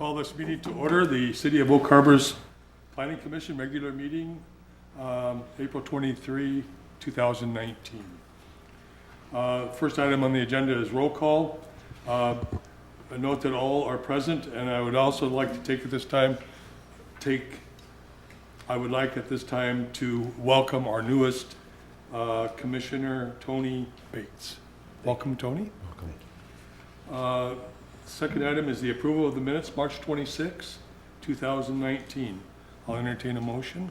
call this meeting to order. The City of Oak Harbor's Planning Commission regular meeting, April 23, 2019. First item on the agenda is roll call. A note that all are present, and I would also like to take at this time, to welcome our newest Commissioner, Tony Bates. Welcome, Tony. Welcome. Second item is the approval of the minutes, March 26, 2019. I'll entertain a motion.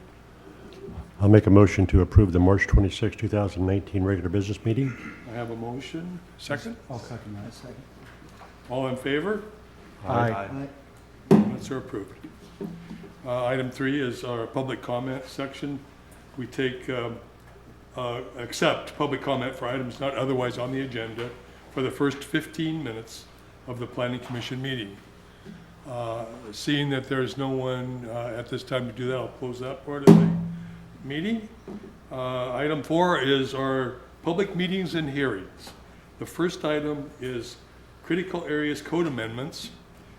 I'll make a motion to approve the March 26, 2019 regular business meeting. I have a motion. Second? I'll second that. Second. All in favor? Aye. Minutes are approved. Item 3 is our public comment section. We accept public comment for items not otherwise on the agenda for the first 15 minutes of the Planning Commission meeting. Seeing that there's no one at this time to do that, I'll close that part of the meeting. Item 4 is our public meetings and hearings. The first item is critical areas code amendments,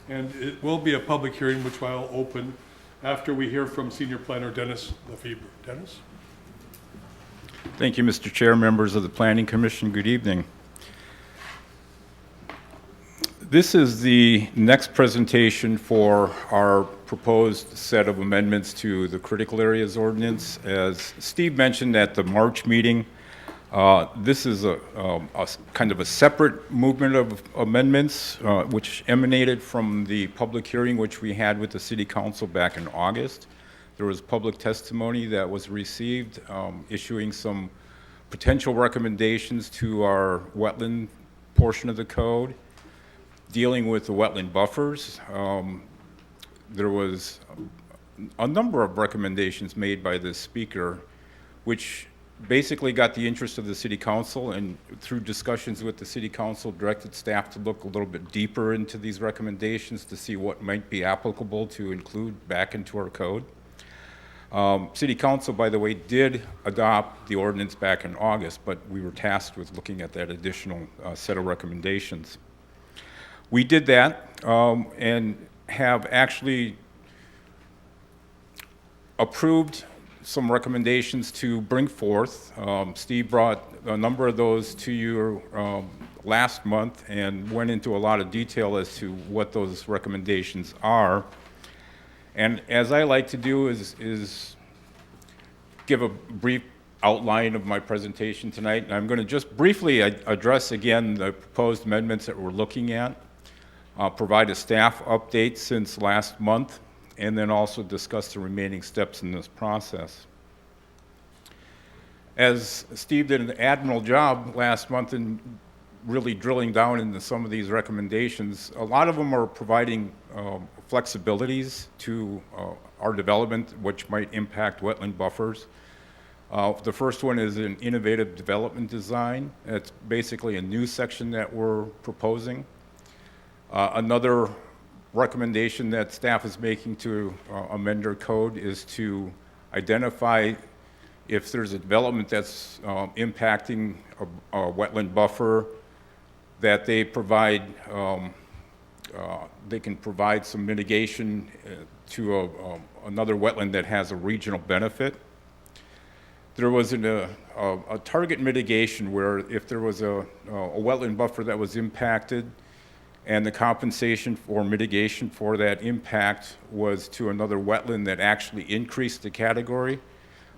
and it will be a public hearing which I'll open after we hear from Senior Planner Dennis Lefebvre. Dennis? Thank you, Mr. Chair, members of the Planning Commission. Good evening. This is the next presentation for our proposed set of amendments to the Critical Areas Ordinance. As Steve mentioned at the March meeting, this is a kind of a separate movement of amendments which emanated from the public hearing which we had with the City Council back in August. There was public testimony that was received issuing some potential recommendations to our wetland portion of the code. Dealing with the wetland buffers, there was a number of recommendations made by the speaker, which basically got the interest of the City Council, and through discussions with the City Council, directed staff to look a little bit deeper into these recommendations to see what might be applicable to include back into our code. City Council, by the way, did adopt the ordinance back in August, but we were tasked with looking at that additional set of recommendations. We did that and have actually approved some recommendations to bring forth. Steve brought a number of those to you last month and went into a lot of detail as to what those recommendations are. And as I like to do is give a brief outline of my presentation tonight. And I'm going to just briefly address again the proposed amendments that we're looking at. Provide a staff update since last month, and then also discuss the remaining steps in this process. As Steve did an admirable job last month in really drilling down into some of these recommendations, a lot of them are providing flexibilities to our development, which might impact wetland buffers. The first one is an innovative development design. It's basically a new section that we're proposing. Another recommendation that staff is making to amend our code is to identify if there's a development that's impacting a wetland buffer, that they provide, they can provide some mitigation to another wetland that has a regional benefit. There was a target mitigation where if there was a wetland buffer that was impacted, and the compensation for mitigation for that impact was to another wetland that actually increased the category.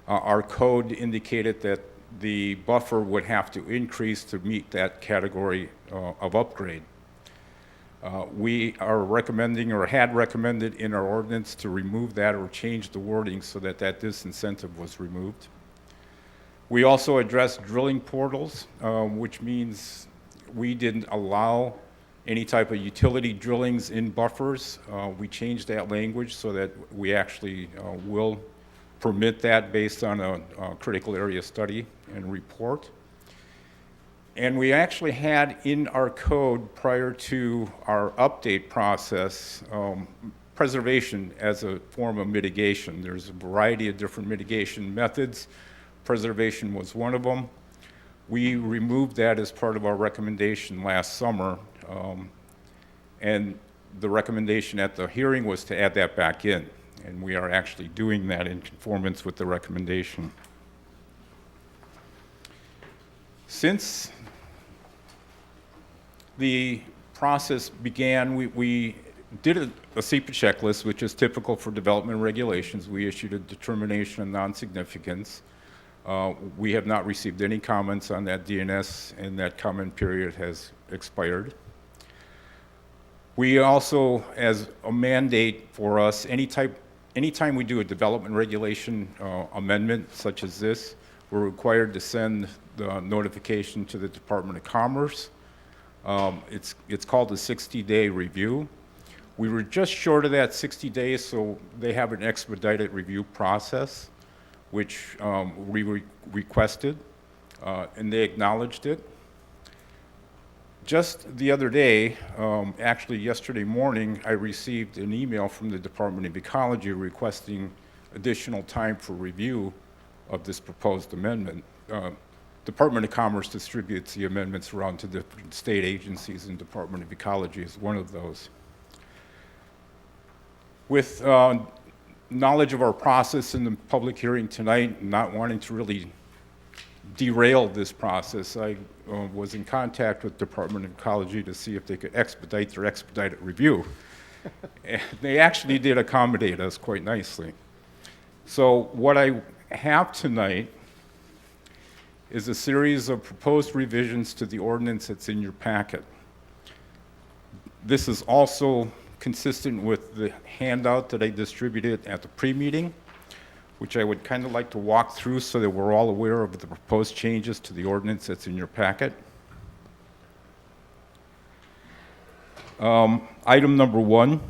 Our code indicated that the buffer would have to increase to meet that category of upgrade. We are recommending, or had recommended in our ordinance, to remove that or change the wording so that that disincentive was removed. We also addressed drilling portals, which means we didn't allow any type of utility drillings in buffers. We changed that language so that we actually will permit that based on a critical area study and report. And we actually had in our code prior to our update process preservation as a form of mitigation. There's a variety of different mitigation methods. Preservation was one of them. We removed that as part of our recommendation last summer. And the recommendation at the hearing was to add that back in, and we are actually doing that in conformance with the recommendation. Since the process began, we did a SEPA checklist, which is typical for development regulations. We issued a determination of non-significance. We have not received any comments on that DNS, and that comment period has expired. We also, as a mandate for us, anytime we do a development regulation amendment such as this, we're required to send the notification to the Department of Commerce. It's called a 60-day review. We were just short of that 60 days, so they have an expedited review process, which we requested, and they acknowledged it. Just the other day, actually yesterday morning, I received an email from the Department of Ecology requesting additional time for review of this proposed amendment. Department of Commerce distributes the amendments around to different state agencies, and Department of Ecology is one of those. With knowledge of our process in the public hearing tonight, not wanting to really derail this process, I was in contact with Department of Ecology to see if they could expedite their expedited review. And they actually did accommodate us quite nicely. So what I have tonight is a series of proposed revisions to the ordinance that's in your packet. This is also consistent with the handout that I distributed at the pre-meeting, which I would kind of like to walk through so that we're all aware of the proposed changes to the ordinance that's in your packet. Item number 1,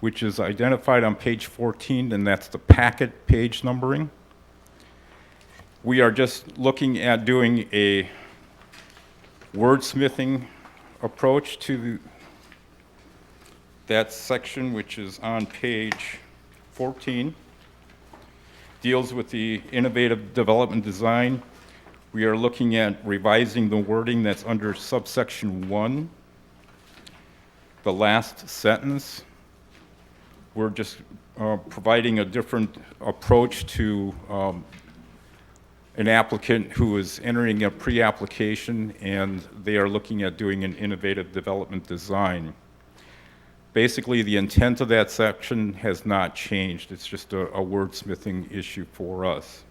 which is identified on page 14, and that's the packet page numbering. We are just looking at doing a wordsmithing approach to that section, which is on page 14. Deals with the innovative development design. We are looking at revising the wording that's under subsection 1, the last sentence. We're just providing a different approach to an applicant who is entering a pre-application, and they are looking at doing an innovative development design. Basically, the intent of that section has not changed. It's just a wordsmithing issue for us.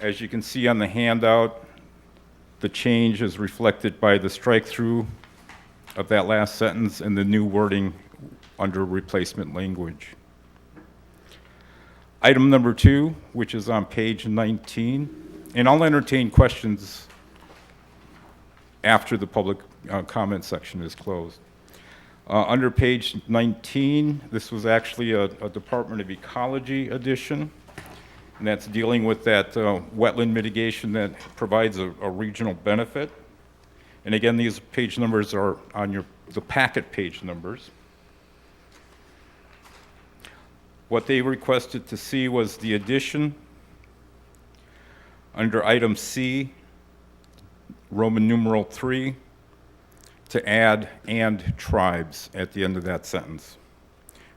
As you can see on the handout, the change is reflected by the strike-through of that last sentence and the new wording under replacement language. Item number 2, which is on page 19, and I'll entertain questions after the public comment section is closed. Under page 19, this was actually a Department of Ecology addition, and that's dealing with that wetland mitigation that provides a regional benefit. And again, these page numbers are on the packet page numbers. What they requested to see was the addition under item C, Roman numeral 3, to add "and tribes" at the end of that sentence.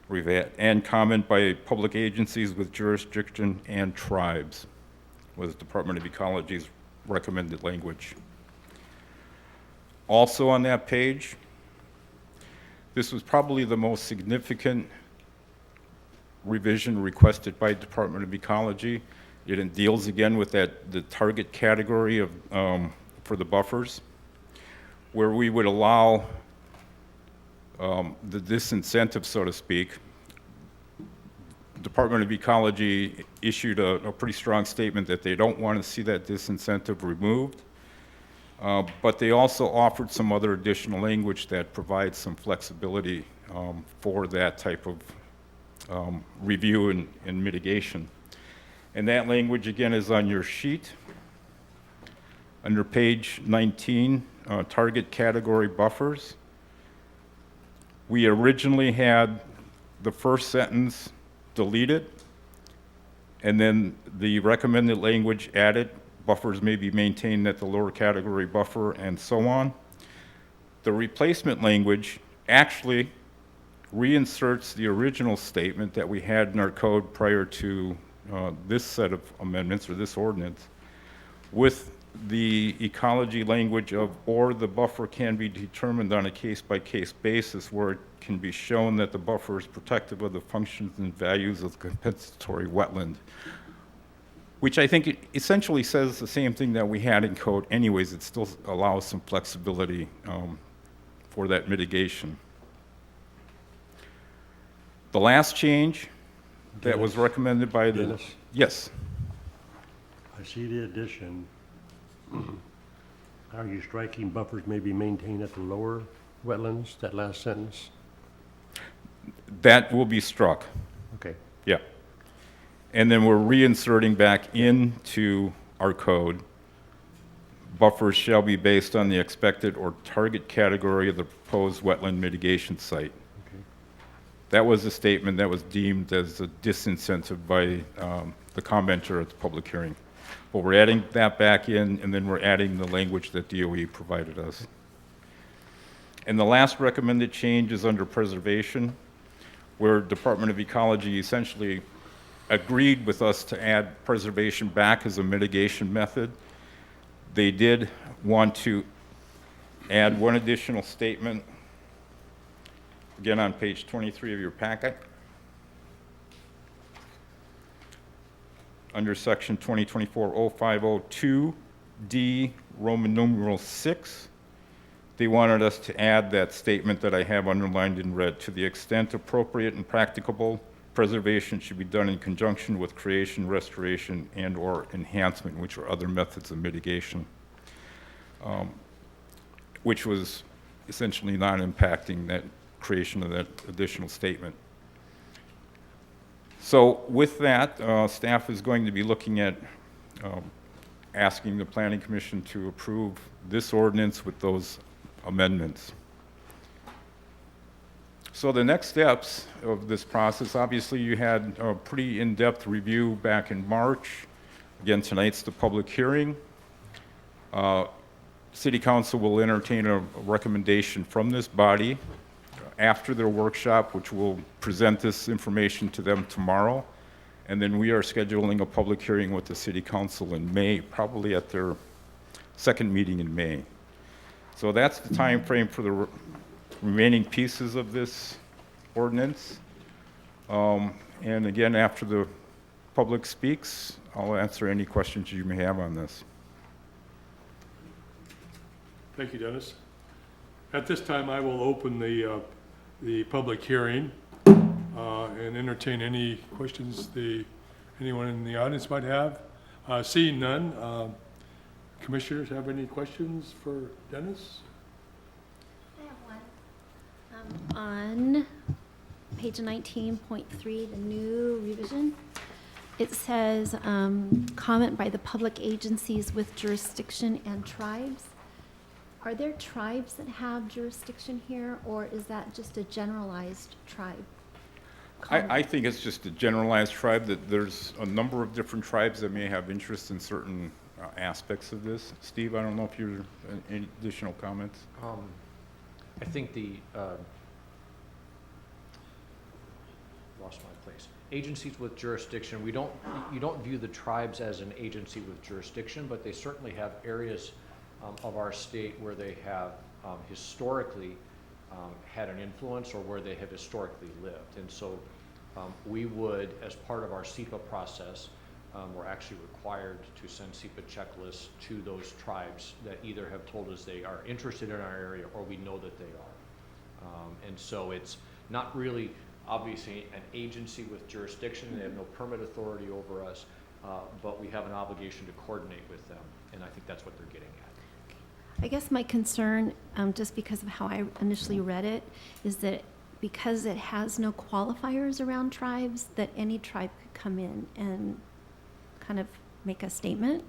We've had "and comment by public agencies with jurisdiction and tribes" was Department of Ecology's recommended language. Also on that page, this was probably the most significant revision requested by Department of Ecology. It deals again with the target category of for the buffers, where we would allow the disincentive, so to speak. Department of Ecology issued a pretty strong statement that they don't want to see that disincentive removed, but they also offered some other additional language that provides some flexibility for that type of review and mitigation. And that language, again, is on your sheet. Under page 19, target category buffers. We originally had the first sentence deleted, and then the recommended language added, buffers may be maintained at the lower category buffer, and so on. The replacement language actually reinserts the original statement that we had in our code prior to this set of amendments or this ordinance with the ecology language of, or the buffer can be determined on a case-by-case basis where it can be shown that the buffer is protective of the functions and values of the compensatory wetland, which I think it essentially says the same thing that we had in code anyways. It still allows some flexibility for that mitigation. The last change that was recommended by the... Dennis? Yes. I see the addition. Are you striking buffers may be maintained at the lower wetlands, that last sentence? That will be struck, Okay. yeah. And then we're reinserting back into our code, buffers shall be based on the expected or target category of the proposed wetland mitigation site. Okay. That was a statement that was deemed as a disincentive by the commenter at the public hearing. But we're adding that back in, and then we're adding the language that DOE provided us. And the last recommended change is under preservation, where Department of Ecology essentially agreed with us to add preservation back as a mitigation method. They did want to add one additional statement, again on page 23 of your packet. Under section 2024-0502D, Roman numeral 6, they wanted us to add that statement that I have underlined in red. To the extent appropriate and practicable, preservation should be done in conjunction with creation, restoration, and/or enhancement, which are other methods of mitigation, which was essentially not impacting that creation of that additional statement. So with that, staff is going to be looking at asking the Planning Commission to approve this ordinance with those amendments. So the next steps of this process, obviously you had a pretty in-depth review back in March. Again, tonight's the public hearing. City Council will entertain a recommendation from this body after their workshop, which will present this information to them tomorrow. And then we are scheduling a public hearing with the City Council in May, probably at their second meeting in May. So that's the time frame for the remaining pieces of this ordinance. And again, after the public speaks, I'll answer any questions you may have on this. Thank you, Dennis. At this time, I will open the public hearing and entertain any questions anyone in the audience might have. Seeing none, commissioners have any questions for Dennis? I have one. On page 19.3, the new revision, it says comment by the public agencies with jurisdiction and tribes. Are there tribes that have jurisdiction here, or is that just a generalized tribe? I think it's just a generalized tribe, that there's a number of different tribes that may have interest in certain aspects of this. Steve, I don't know if you're any additional comments? I think lost my place. Agencies with jurisdiction, you don't view the tribes as an agency with jurisdiction, but they certainly have areas of our state where they have historically had an influence, or where they have historically lived. And so we would, as part of our SEPA process, we're actually required to send SEPA checklists to those tribes that either have told us they are interested in our area, or we know that they are. And so it's not really obviously an agency with jurisdiction. They have no permit authority over us, but we have an obligation to coordinate with them, and I think that's what they're getting at. I guess my concern, just because of how I initially read it, is that because it has no qualifiers around tribes, that any tribe could come in and kind of make a statement.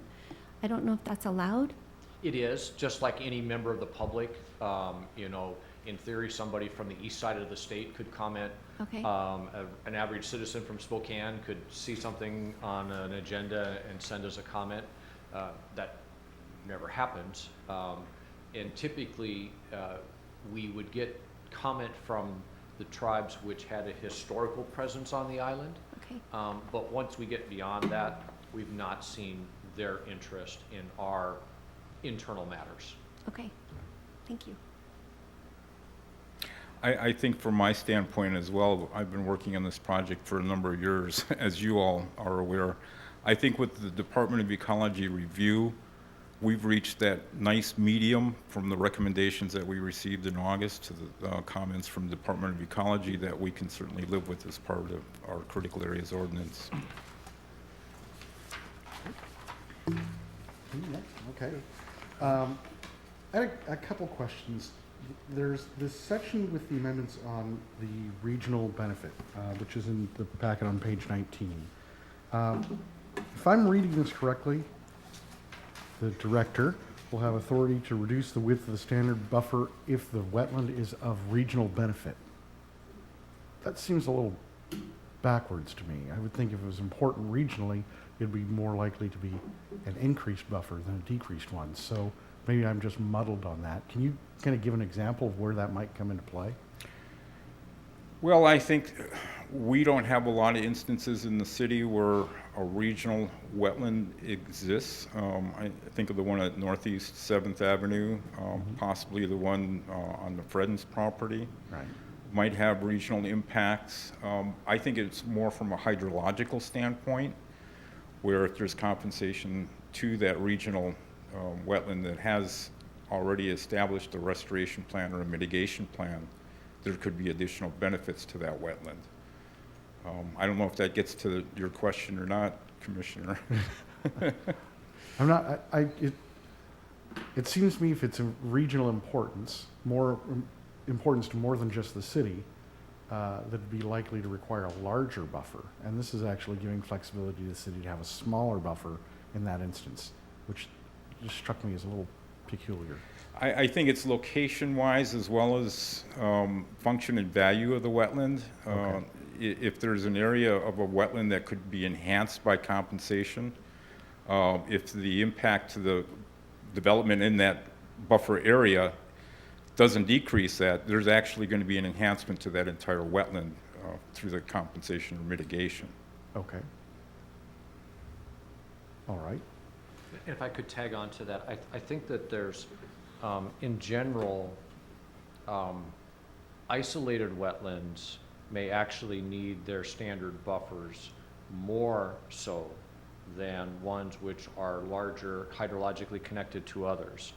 I don't know if that's allowed. It is, just like any member of the public. In theory, somebody from the east side of the state could comment. Okay. An average citizen from Spokane could see something on an agenda and send us a comment. That never happens. And typically, we would get comment from the tribes which had a historical presence on the island. Okay, But once we get beyond that, we've not seen their interest in our internal matters. okay, thank you. I think from my standpoint as well, I've been working on this project for a number of years, as you all are aware. I think with the Department of Ecology review, we've reached that nice medium from the recommendations that we received in August to the comments from the Department of Ecology that we can certainly live with as part of our critical areas ordinance. Okay. I had a couple questions. There's this section with the amendments on the regional benefit, which is in the packet on page 19. If I'm reading this correctly, the director will have authority to reduce the width of the standard buffer if the wetland is of regional benefit. That seems a little backwards to me. I would think if it was important regionally, it'd be more likely to be an increased buffer than a decreased one. So maybe I'm just muddled on that. Can you kind of give an example of where that might come into play? Well, I think we don't have a lot of instances in the city where a regional wetland exists. I think of the one at Northeast 7th Avenue, possibly the one on the Fredden's property. Right. Might have regional impacts. I think it's more from a hydrological standpoint, where if there's compensation to that regional wetland that has already established a restoration plan or a mitigation plan, there could be additional benefits to that wetland. I don't know if that gets to your question or not, Commissioner. I'm not, it seems to me if it's a regional importance, more importance to more than just the city, that'd be likely to require a larger buffer. And this is actually giving flexibility to the city to have a smaller buffer in that instance, which just struck me as a little peculiar. I think it's location-wise as well as function and value of the wetland. Okay. If there's an area of a wetland that could be enhanced by compensation, if the impact to the development in that buffer area doesn't decrease that, there's actually going to be an enhancement to that entire wetland through the compensation or mitigation. Okay. All right. If I could tag on to that, I think that there's, in general, isolated wetlands may actually need their standard buffers more so than ones which are larger, hydrologically connected to others,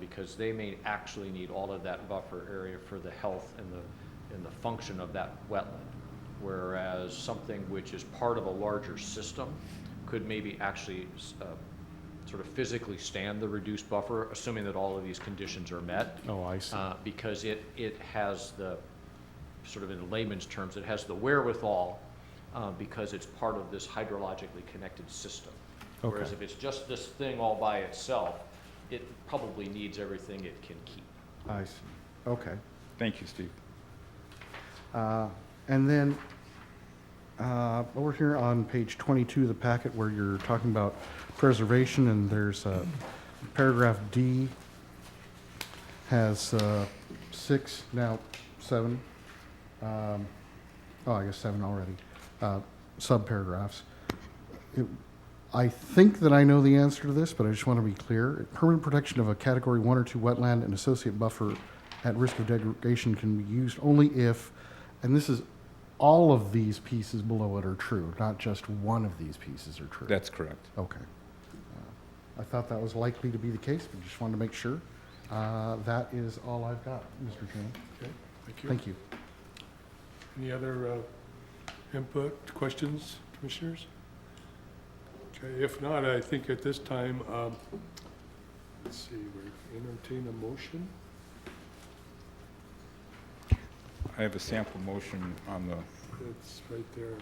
because they may actually need all of that buffer area for the health and the function of that wetland, whereas something which is part of a larger system could maybe actually sort of physically stand the reduced buffer, assuming that all of these conditions are met. Oh, I see. Because it has the, sort of in layman's terms, it has the wherewithal because it's part of this hydrologically connected system. Whereas Okay. if it's just this thing all by itself, it probably needs everything it can keep. I see. Okay. Thank you, Steve. And then over here on page 22 of the packet where you're talking about preservation, and there's paragraph D has 6, now 7, I guess 7 already, subparagraphs. I think that I know the answer to this, but I just want to be clear. Permanent protection of a category 1 or 2 wetland and associate buffer at risk of degradation can be used only if, and this is all of these pieces below it are true, not just one of these pieces are true. That's correct. Okay. I thought that was likely to be the case, but just wanted to make sure. That is all I've got, Mr. Chairman. Okay, thank you. Thank you. Any other input, questions, commissioners? Okay, if not, I think at this time, let's see, we entertain a motion. I have a sample motion on the, It's right there.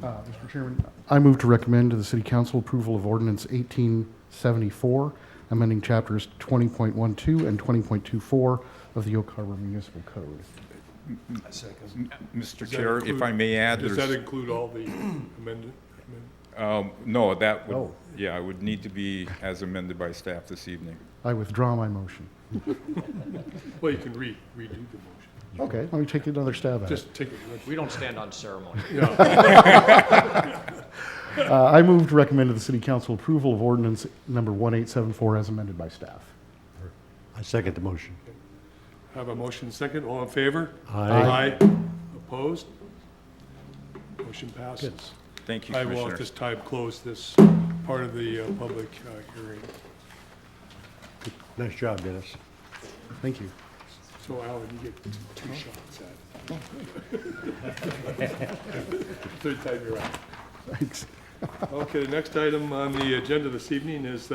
Mr. Chairman, I move to recommend to the City Council approval of Ordinance 1874, amending chapters 20.12 and 20.24 of the Oak Harbor Municipal Code. Mr. Does that Chair, if include- I may add, Does that there's, include all the amendment? No, that would, Oh. yeah, it would need to be as amended by staff this evening. I withdraw my motion. Well, you can redo the motion. Okay, let me take another stab at it. Just take it. We don't stand on ceremony. I move to recommend to the city council approval of ordinance number 1874 as amended by staff. I second the motion. Have a motion second. All in favor? Aye. Opposed? Motion passes. Thank you, I will at Commissioner. this time close this part of the public hearing. Nice job, Dennis. Thank you. So Alan, you get two shots at it. Third time you're out. Thanks. Okay, the next item on the agenda this evening is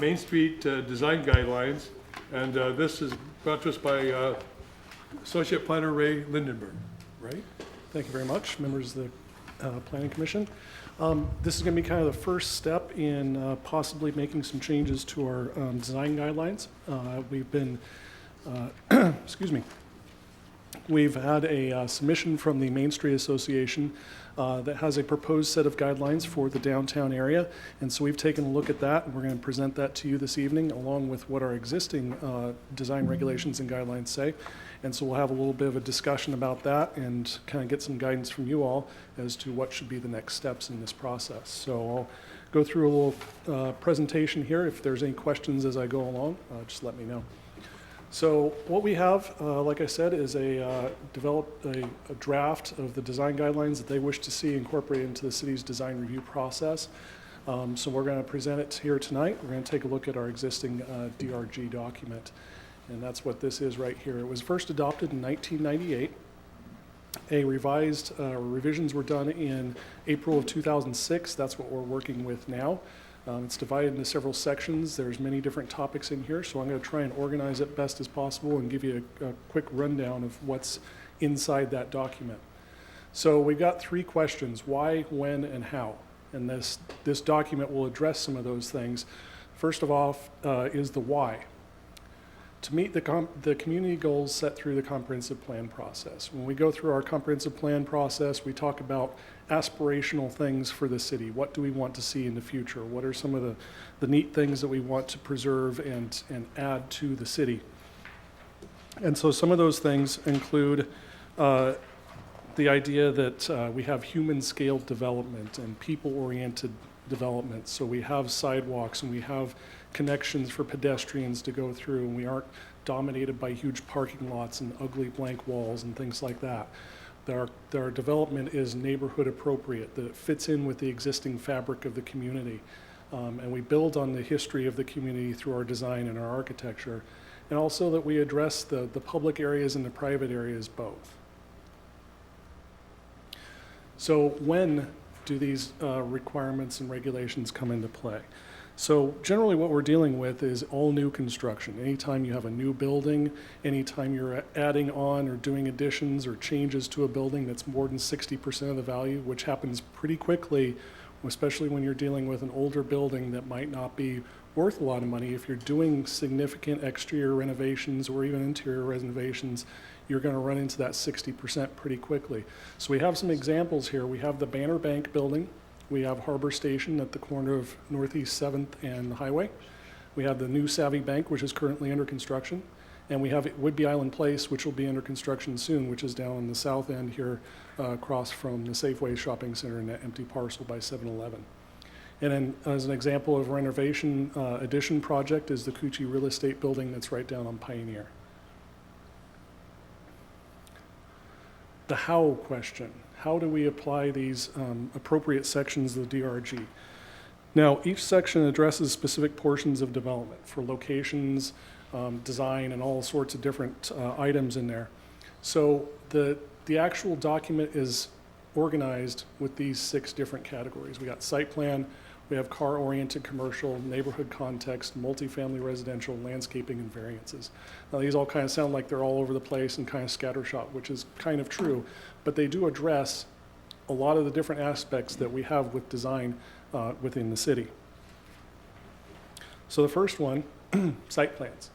Main Street Design Guidelines. And this is brought to us by Associate Planner Ray Lindenberg, right? Thank you very much, members of the Planning Commission. This is going to be kind of the first step in possibly making some changes to our design guidelines. We've been, excuse me, we've had a submission from the Main Street Association that has a proposed set of guidelines for the downtown area. And so we've taken a look at that, and we're going to present that to you this evening, along with what our existing design regulations and guidelines say. And so we'll have a little bit of a discussion about that and kind of get some guidance from you all as to what should be the next steps in this process. So I'll go through a little presentation here. If there's any questions as I go along, just let me know. So what we have, like I said, is developed a draft of the design guidelines that they wish to see incorporated into the city's design review process. So we're going to present it here tonight. We're going to take a look at our existing DRG document. And that's what this is right here. It was first adopted in 1998. Revisions were done in April of 2006. That's what we're working with now. It's divided into several sections. There's many different topics in here, so I'm going to try and organize it best as possible and give you a quick rundown of what's inside that document. So we've got three questions: why, when, and how. And this document will address some of those things. First of all, is the why. To meet the community goals set through the comprehensive plan process. When we go through our comprehensive plan process, we talk about aspirational things for the city. What do we want to see in the future? What are some of the neat things that we want to preserve and add to the city? And so some of those things include the idea that we have human-scaled development and people-oriented development. So we have sidewalks and we have connections for pedestrians to go through, and we aren't dominated by huge parking lots and ugly blank walls and things like that. Our development is neighborhood appropriate, that it fits in with the existing fabric of the community. And we build on the history of the community through our design and our architecture. And also that we address the public areas and the private areas both. So when do these requirements and regulations come into play? So generally what we're dealing with is all new construction. Anytime you have a new building, anytime you're adding on or doing additions or changes to a building that's more than 60% of the value, which happens pretty quickly, especially when you're dealing with an older building that might not be worth a lot of money. If you're doing significant exterior renovations or even interior renovations, you're going to run into that 60% pretty quickly. So we have some examples here. We have the Banner Bank building. We have Harbor Station at the corner of Northeast 7th and the Highway. We have the new Savvy Bank, which is currently under construction. And we have Whidbey Island Place, which will be under construction soon, which is down on the south end here across from the Safeway Shopping Center in that empty parcel by 7-Eleven. And then as an example of renovation addition project is the Cucci Real Estate building that's right down on Pioneer. The how question. How do we apply these appropriate sections of the DRG? Now, each section addresses specific portions of development for locations, design, and all sorts of different items in there. So the actual document is organized with these 6 different categories. We got site plan, we have car-oriented commercial, neighborhood context, multifamily residential, landscaping, and variances. Now these all kind of sound like they're all over the place and kind of scattershot, which is kind of true, but they do address a lot of the different aspects that we have with design within the city. So the first one, site plans.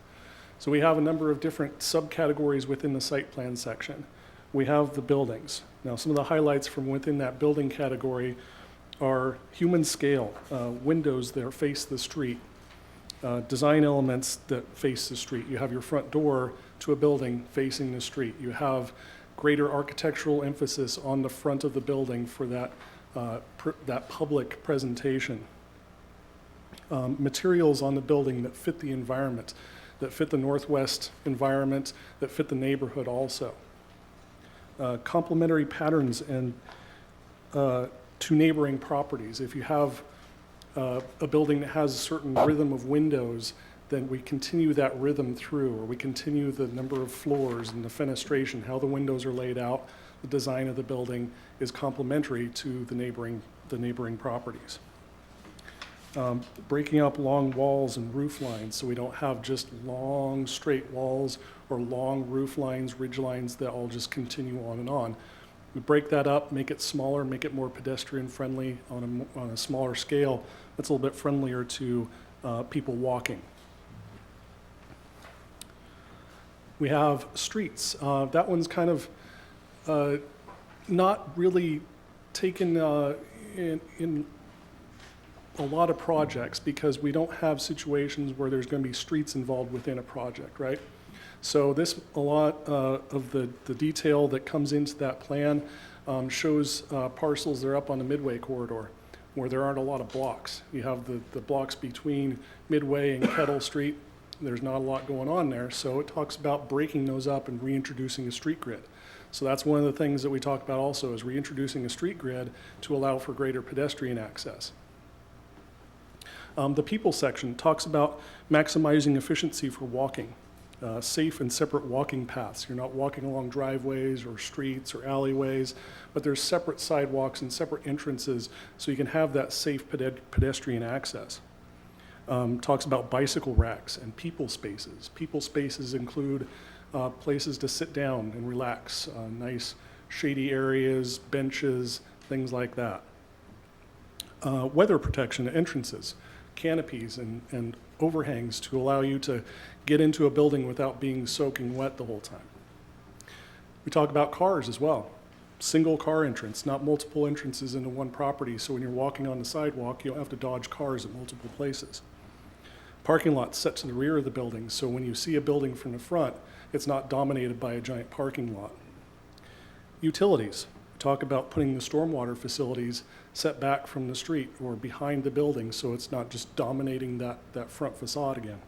So we have a number of different subcategories within the site plan section. We have the buildings. Now some of the highlights from within that building category are human scale, windows that face the street, design elements that face the street. You have your front door to a building facing the street. You have greater architectural emphasis on the front of the building for that, that public presentation. Materials on the building that fit the environment, that fit the Northwest environment, that fit the neighborhood also. Complementary patterns and to neighboring properties. If you have a building that has a certain rhythm of windows, then we continue that rhythm through, or we continue the number of floors and the fenestration, how the windows are laid out. The design of the building is complementary to the neighboring properties. Breaking up long walls and roof lines, so we don't have just long straight walls or long roof lines, ridge lines that all just continue on and on. We break that up, make it smaller, make it more pedestrian friendly on a smaller scale. That's a little bit friendlier to people walking. We have streets. That one's kind of not really taken in a lot of projects because we don't have situations where there's going to be streets involved within a project, right? So a lot of the detail that comes into that plan shows parcels that are up on the Midway corridor where there aren't a lot of blocks. You have the blocks between Midway and Kettle Street. There's not a lot going on there, so it talks about breaking those up and reintroducing a street grid. So that's one of the things that we talk about also is reintroducing a street grid to allow for greater pedestrian access. The people section talks about maximizing efficiency for walking, safe and separate walking paths. You're not walking along driveways or streets or alleyways, but there's separate sidewalks and separate entrances so you can have that safe pedestrian access. Talks about bicycle racks and people spaces. People spaces include places to sit down and relax, nice shady areas, benches, things like that. Weather protection at entrances, canopies and overhangs to allow you to get into a building without being soaking wet the whole time. We talk about cars as well. Single car entrance, not multiple entrances into one property, so when you're walking on the sidewalk, you don't have to dodge cars at multiple places. Parking lots set to the rear of the building, so when you see a building from the front, it's not dominated by a giant parking lot. Utilities. We talk about putting the stormwater facilities set back from the street or behind the building so it's not just dominating that front facade again.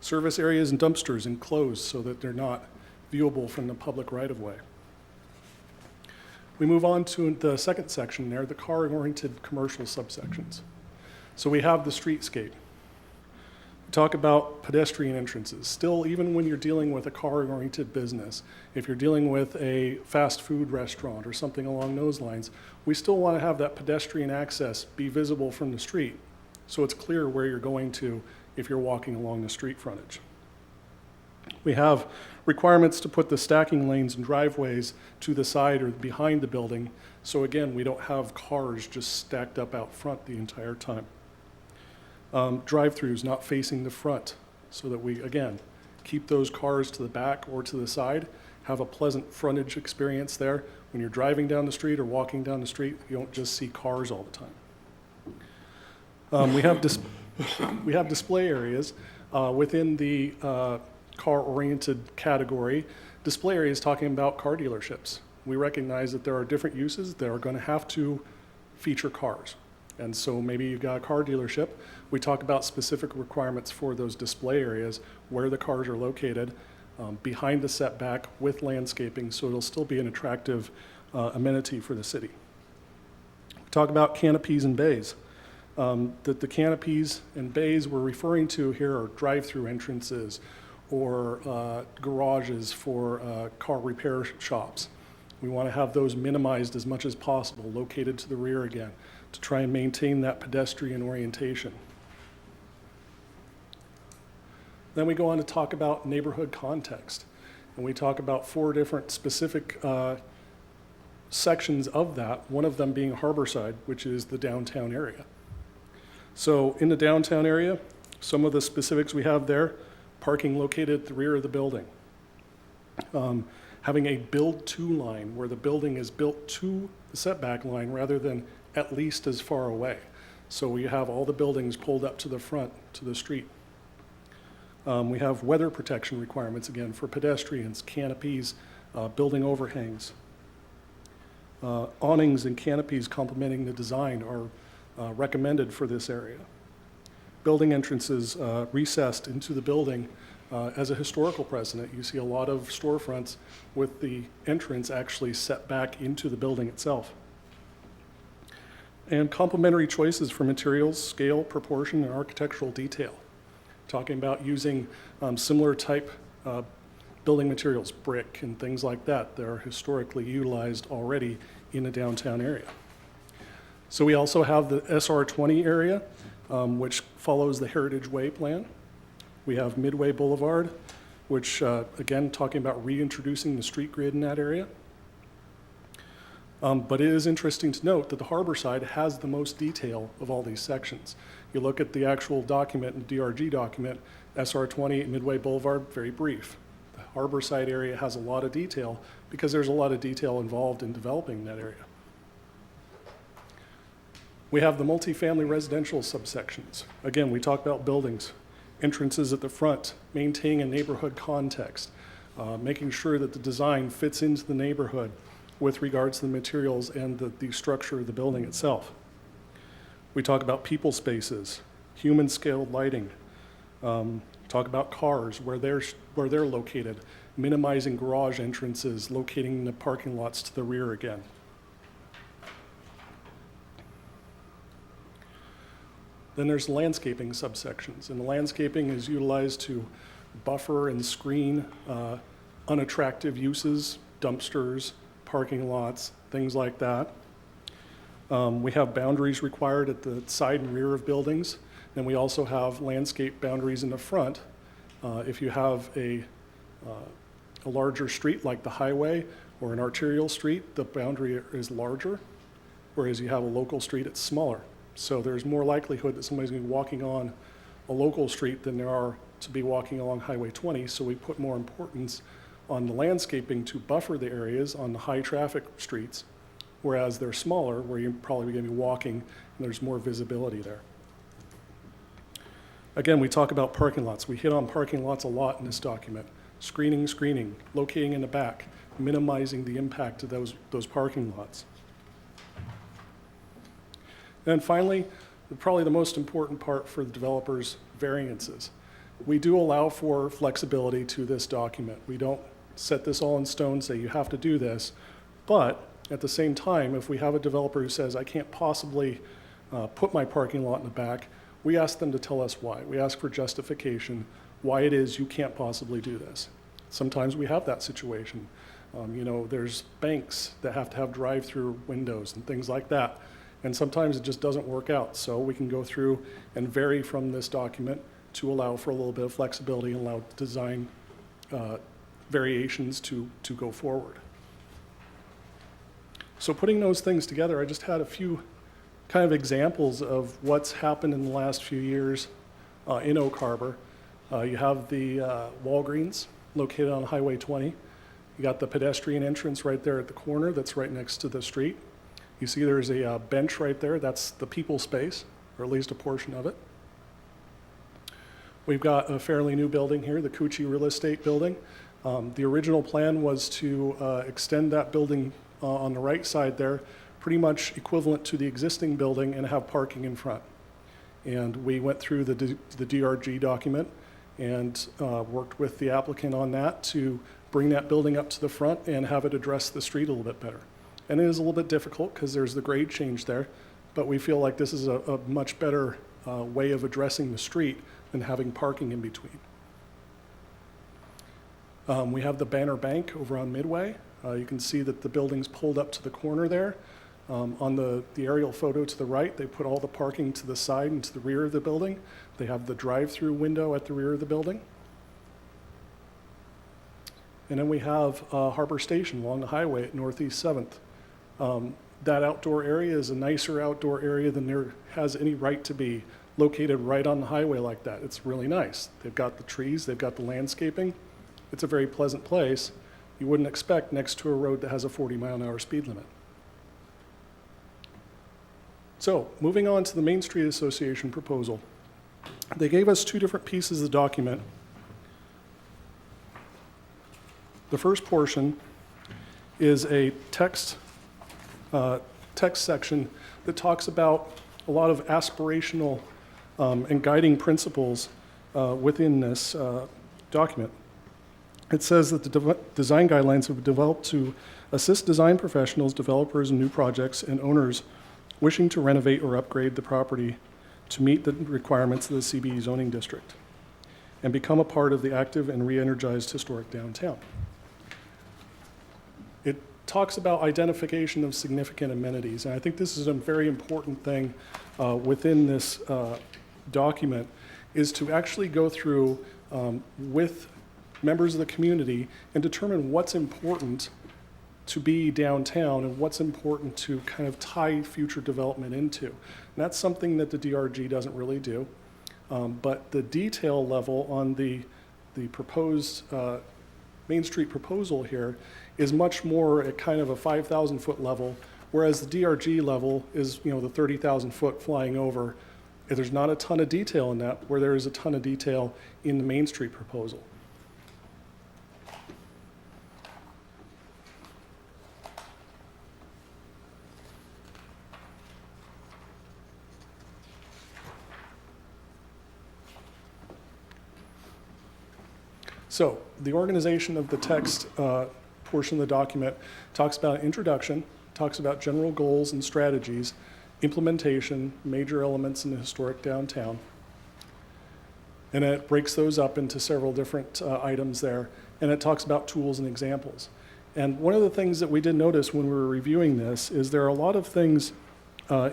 Service areas and dumpsters enclosed so that they're not viewable from the public right-of-way. We move on to the second section there, the car-oriented commercial subsections. So we have the streetscape. We talk about pedestrian entrances. Still, even when you're dealing with a car-oriented business, if you're dealing with a fast food restaurant or something along those lines, we still want to have that pedestrian access be visible from the street so it's clear where you're going to if you're walking along the street frontage. We have requirements to put the stacking lanes and driveways to the side or behind the building, so again, we don't have cars just stacked up out front the entire time. Drive-throughs not facing the front, so that we, again, keep those cars to the back or to the side, have a pleasant frontage experience there. When you're driving down the street or walking down the street, you don't just see cars all the time. We have display areas within the car-oriented category. Display areas talking about car dealerships. We recognize that there are different uses that are going to have to feature cars. And so maybe you've got a car dealership. We talk about specific requirements for those display areas, where the cars are located, behind the setback with landscaping, so it'll still be an attractive amenity for the city. We talk about canopies and bays. That the canopies and bays we're referring to here are drive-through entrances or garages for car repair shops. We want to have those minimized as much as possible, located to the rear again, to try and maintain that pedestrian orientation. Then we go on to talk about neighborhood context. And we talk about 4 different specific sections of that, one of them being Harborside, which is the downtown area. So in the downtown area, some of the specifics we have there, parking located at the rear of the building. Having a build-to line where the building is built to the setback line rather than at least as far away. So we have all the buildings pulled up to the front, to the street. We have weather protection requirements, again, for pedestrians, canopies, building overhangs. Awnings and canopies complementing the design are recommended for this area. Building entrances recessed into the building as a historical precedent. You see a lot of storefronts with the entrance actually set back into the building itself. And complementary choices for materials, scale, proportion, and architectural detail. Talking about using similar type building materials, brick and things like that, that are historically utilized already in a downtown area. So we also have the SR20 area, which follows the Heritage Way plan. We have Midway Boulevard, which, again, talking about reintroducing the street grid in that area. But it is interesting to note that the harbor side has the most detail of all these sections. You look at the actual document, and DRG document, SR20 Midway Boulevard, very brief. The harbor side area has a lot of detail because there's a lot of detail involved in developing that area. We have the multifamily residential subsections. Again, we talk about buildings, entrances at the front, maintaining a neighborhood context, making sure that the design fits into the neighborhood with regards to the materials and the structure of the building itself. We talk about people spaces, human scaled lighting, talk about cars, where they're located, minimizing garage entrances, locating the parking lots to the rear again. Then there's landscaping subsections, and the landscaping is utilized to buffer and screen unattractive uses, dumpsters, parking lots, things like that. We have boundaries required at the side and rear of buildings, and we also have landscape boundaries in the front. If you have a larger street like the highway or an arterial street, the boundary is larger, whereas you have a local street, it's smaller. So there's more likelihood that somebody's going to be walking on a local street than there are to be walking along Highway 20, so we put more importance on the landscaping to buffer the areas on the high traffic streets, whereas they're smaller, where you're probably going to be walking and there's more visibility there. Again, we talk about parking lots. We hit on parking lots a lot in this document. Screening, locating in the back, minimizing the impact of those parking lots. And finally, probably the most important part for the developers, variances. We do allow for flexibility to this document. We don't set this all in stone, say you have to do this, but at the same time, if we have a developer who says, I can't possibly put my parking lot in the back, we ask them to tell us why. We ask for justification, why it is you can't possibly do this. Sometimes we have that situation. There's banks that have to have drive-through windows and things like that. And sometimes it just doesn't work out. So we can go through and vary from this document to allow for a little bit of flexibility and allow design variations to go forward. So putting those things together, I just had a few kind of examples of what's happened in the last few years in Oak Harbor. You have the Walgreens located on Highway 20. You got the pedestrian entrance right there at the corner that's right next to the street. You see there's a bench right there. That's the people space, or at least a portion of it. We've got a fairly new building here, the Cucci Real Estate Building. The original plan was to extend that building on the right side there, pretty much equivalent to the existing building, and have parking in front. And we went through the DRG document and worked with the applicant on that to bring that building up to the front and have it address the street a little bit better. And it is a little bit difficult because there's the grade change there, but we feel like this is a much better way of addressing the street than having parking in between. We have the Banner Bank over on Midway. You can see that the building's pulled up to the corner there. On the aerial photo to the right, they put all the parking to the side and to the rear of the building. They have the drive-through window at the rear of the building. And then we have Harbor Station along the highway at Northeast 7th. That outdoor area is a nicer outdoor area than there has any right to be, located right on the highway like that. It's really nice. They've got the trees, they've got the landscaping. It's a very pleasant place. You wouldn't expect next to a road that has a 40-mile-an-hour speed limit. So, moving on to the Main Street Association proposal. They gave us two different pieces of the document. The first portion is a text section that talks about a lot of aspirational and guiding principles within this document. It says that the design guidelines have been developed to assist design professionals, developers, and new projects and owners wishing to renovate or upgrade the property to meet the requirements of the CBD zoning district and become a part of the active and re-energized historic downtown. It talks about identification of significant amenities, and I think this is a very important thing within this document, is to actually go through with members of the community and determine what's important to be downtown and what's important to kind of tie future development into. And that's something that the DRG doesn't really do. But the detail level on the proposed Main Street proposal here is much more at kind of a 5,000 foot level, whereas the DRG level is, you know, the 30,000 foot flying over. There's not a ton of detail in that, where there is a ton of detail in the Main Street proposal. So the organization of the text portion of the document talks about introduction, talks about general goals and strategies, implementation, major elements in the historic downtown. And it breaks those up into several different items there. And it talks about tools and examples. And one of the things that we did notice when we were reviewing this is there are a lot of things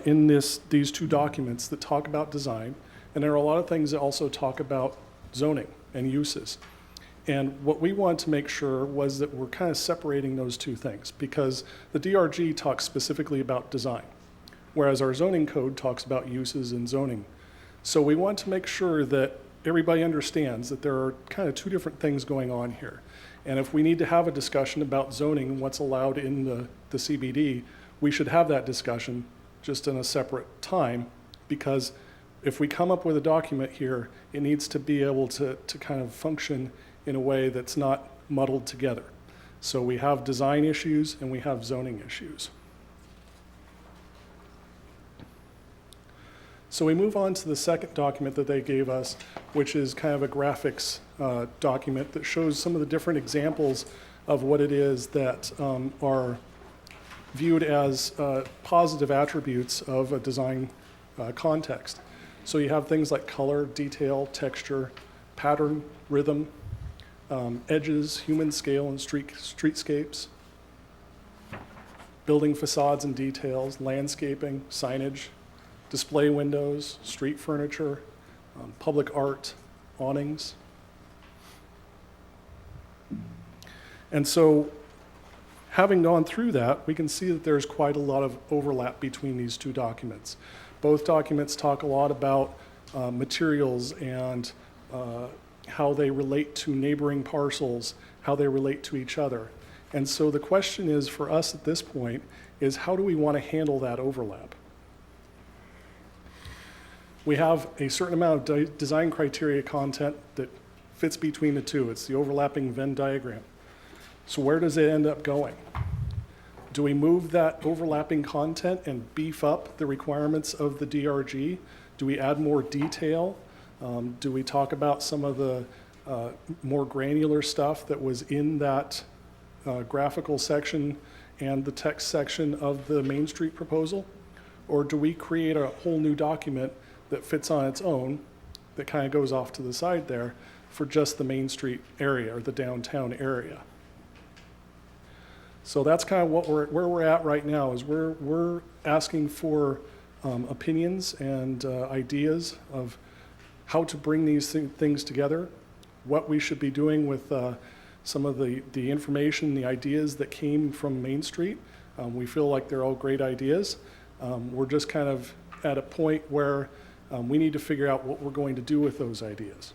in these two documents that talk about design, and there are a lot of things that also talk about zoning and uses. And what we wanted to make sure was that we're kind of separating those two things, because the DRG talks specifically about design, whereas our zoning code talks about uses and zoning. So we want to make sure that everybody understands that there are kind of two different things going on here. And if we need to have a discussion about zoning and what's allowed in the CBD, we should have that discussion just in a separate time, because if we come up with a document here, it needs to be able to kind of function in a way that's not muddled together. So we have design issues and we have zoning issues. So we move on to the second document that they gave us, which is kind of a graphics document that shows some of the different examples of what it is that are viewed as positive attributes of a design context. So you have things like color, detail, texture, pattern, rhythm, edges, human scale and streetscapes, building facades and details, landscaping, signage, display windows, street furniture, public art, awnings. And so, having gone through that, we can see that there's quite a lot of overlap between these two documents. Both documents talk a lot about materials and how they relate to neighboring parcels, how they relate to each other. And so the question is for us at this point is, how do we want to handle that overlap? We have a certain amount of design criteria content that fits between the two. It's the overlapping Venn diagram. So where does it end up going? Do we move that overlapping content and beef up the requirements of the DRG? Do we add more detail? Do we talk about some of the more granular stuff that was in that graphical section and the text section of the Main Street proposal? Or do we create a whole new document that fits on its own, that kind of goes off to the side there for just the Main Street area or the downtown area? So that's kind of where we're at right now, is we're asking for opinions and ideas of how to bring these things together, what we should be doing with some of the information, the ideas that came from Main Street. We feel like they're all great ideas. We're just kind of at a point where we need to figure out what we're going to do with those ideas.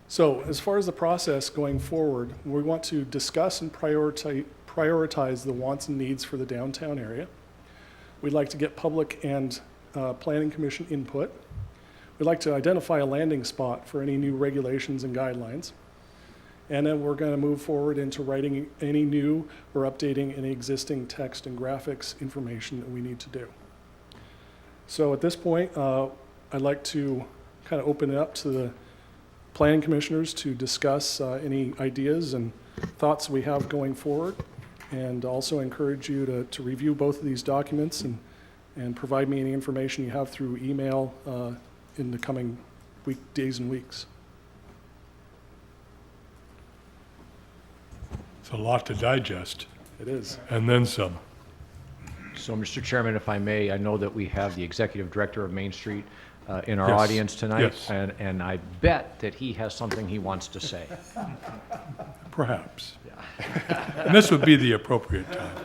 So as far as the process going forward, we want to discuss and prioritize the wants and needs for the downtown area. We'd like to get public and planning commission input. We'd like to identify a landing spot for any new regulations and guidelines. And then we're going to move forward into writing any new or updating any existing text and graphics information that we need to do. So at this point, I'd like to kind of open it up to the planning commissioners to discuss any ideas and thoughts we have going forward, and also encourage you to review both of these documents and provide me any information you have through email in the coming days and weeks. It's a lot to digest, It is. and then some. So, Mr. Chairman, if I may, I know that we have the Executive Director of Main Street in our Yes. audience tonight. Yes. And I bet that he has something he wants to say. Perhaps. And this would be the appropriate time.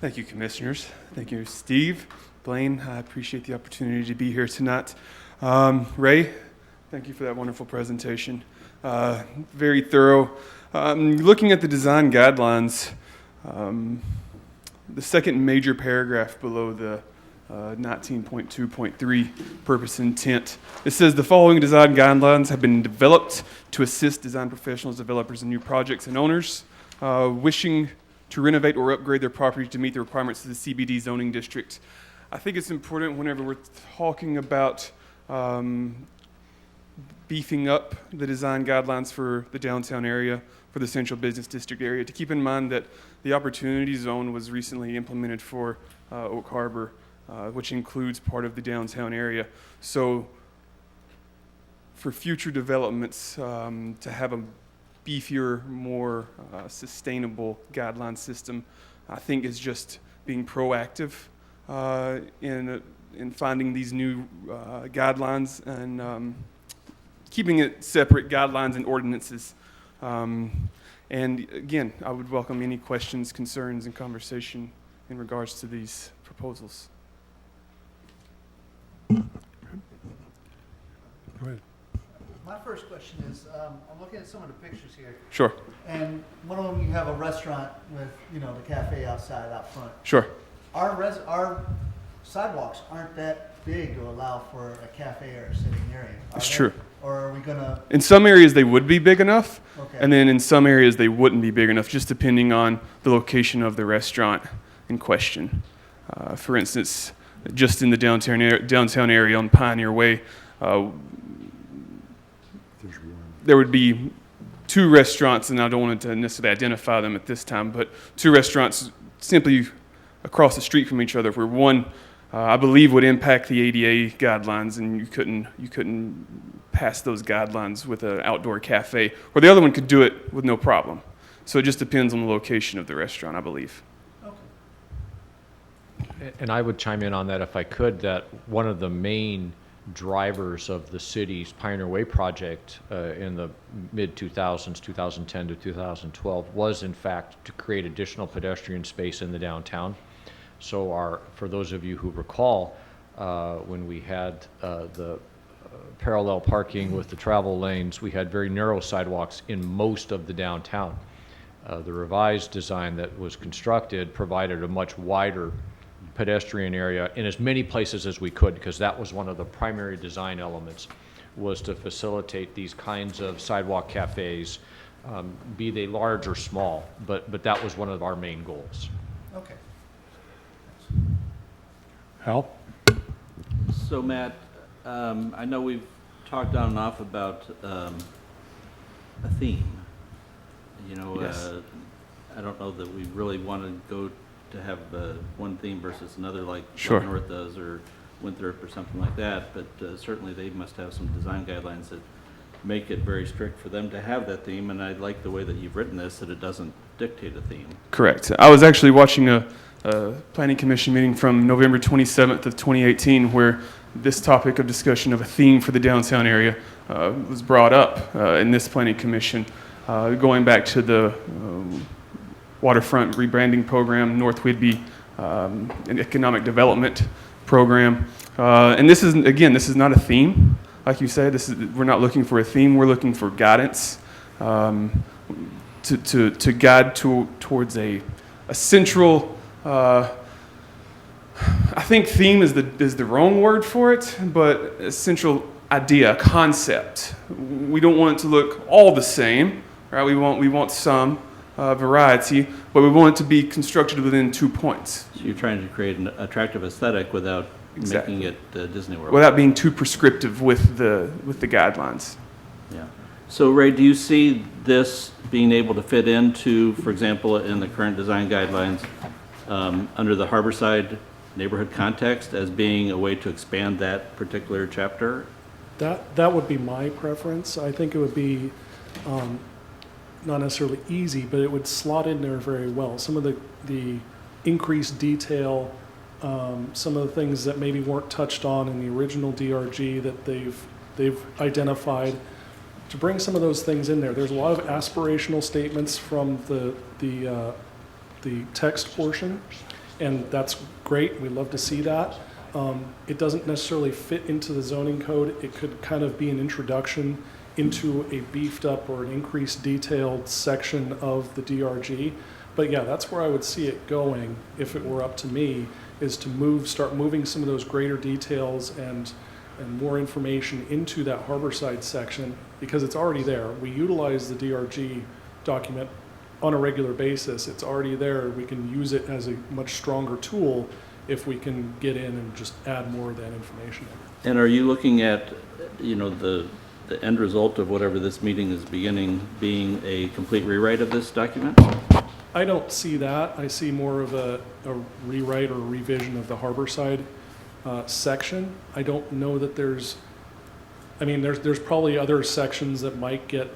Thank you, Commissioners. Thank you, Steve, Blaine. I appreciate the opportunity to be here tonight. Ray, thank you for that wonderful presentation. Very thorough. Looking at the design guidelines, the second major paragraph below the 19.2.3 purpose intent, it says the following design guidelines have been developed to assist design professionals, developers, and new projects and owners wishing to renovate or upgrade their property to meet the requirements of the CBD zoning district. I think it's important whenever we're talking about beefing up the design guidelines for the downtown area, for the central business district area, to keep in mind that the opportunity zone was recently implemented for Oak Harbor, which includes part of the downtown area. So for future developments, to have a beefier, more sustainable guideline system, I think is just being proactive in finding these new guidelines and keeping it separate, guidelines and ordinances. And again, I would welcome any questions, concerns, and conversation in regards to these proposals. Go ahead. My first question is, I'm looking at some of the pictures here, Sure, and one of them you have a restaurant with, the cafe outside out front. sure. Our sidewalks aren't that big to allow for a cafe or a sitting area. That's Are they? true. Or are we gonna, In some areas, they would be big enough, okay. and then in some areas, they wouldn't be big enough, just depending on the location of the restaurant in question. For instance, just in the downtown area on Pioneer Way, there would be two restaurants, and I don't want to necessarily identify them at this time, but two restaurants simply across the street from each other, where one, I believe, would impact the ADA guidelines, and you couldn't pass those guidelines with an outdoor cafe, or the other one could do it with no problem. So it just depends on the location of the restaurant, I believe. And I would chime in on that if I could, that one of the main drivers of the city's Pioneer Way project in the mid-2000s, 2010 to 2012, was in fact to create additional pedestrian space in the downtown. So for those of you who recall, when we had the parallel parking with the travel lanes, we had very narrow sidewalks in most of the downtown. The revised design that was constructed provided a much wider pedestrian area in as many places as we could, because that was one of the primary design elements, was to facilitate these kinds of sidewalk cafes, be they large or small, but that was one of our main goals. Okay. Hal? So Matt, I know we've talked on and off about a theme. Yes. I don't know that we really want to go to have one theme versus another like Sure. North does or Winthrop or something like that, but certainly they must have some design guidelines that make it very strict for them to have that theme, and I like the way that you've written this, that it doesn't dictate a theme. Correct. I was actually watching a planning commission meeting from November 27th of 2018 where this topic of discussion of a theme for the downtown area was brought up in this planning commission, going back to the waterfront rebranding program, North Whidbey, an economic development program. And this is not a theme, like you said. We're not looking for a theme. We're looking for guidance to guide towards a central, I think theme is the wrong word for it, but a central idea, concept. We don't want it to look all the same, right? We want some variety, but we want it to be constructed within 2 points. So you're trying to create an attractive aesthetic without Exactly. making it Disney World. Without being too prescriptive with the guidelines. Yeah. So Ray, do you see this being able to fit into, for example, in the current design guidelines, under the Harborside neighborhood context as being a way to expand that particular chapter? That would be my preference. I think it would be not necessarily easy, but it would slot in there very well. Some of the increased detail, some of the things that maybe weren't touched on in the original DRG that they've identified, to bring some of those things in there. There's a lot of aspirational statements from the text portion, and that's great. We love to see that. It doesn't necessarily fit into the zoning code. It could kind of be an introduction into a beefed up or an increased detailed section of the DRG. But yeah, that's where I would see it going if it were up to me, is to start moving some of those greater details and more information into that Harborside section, because it's already there. We utilize the DRG document on a regular basis. It's already there. We can use it as a much stronger tool if we can get in and just add more of that information in. And are you looking at, the end result of whatever this meeting is beginning being a complete rewrite of this document? I don't see that. I see more of a rewrite or a revision of the Harborside section. I don't know that there's probably other sections that might get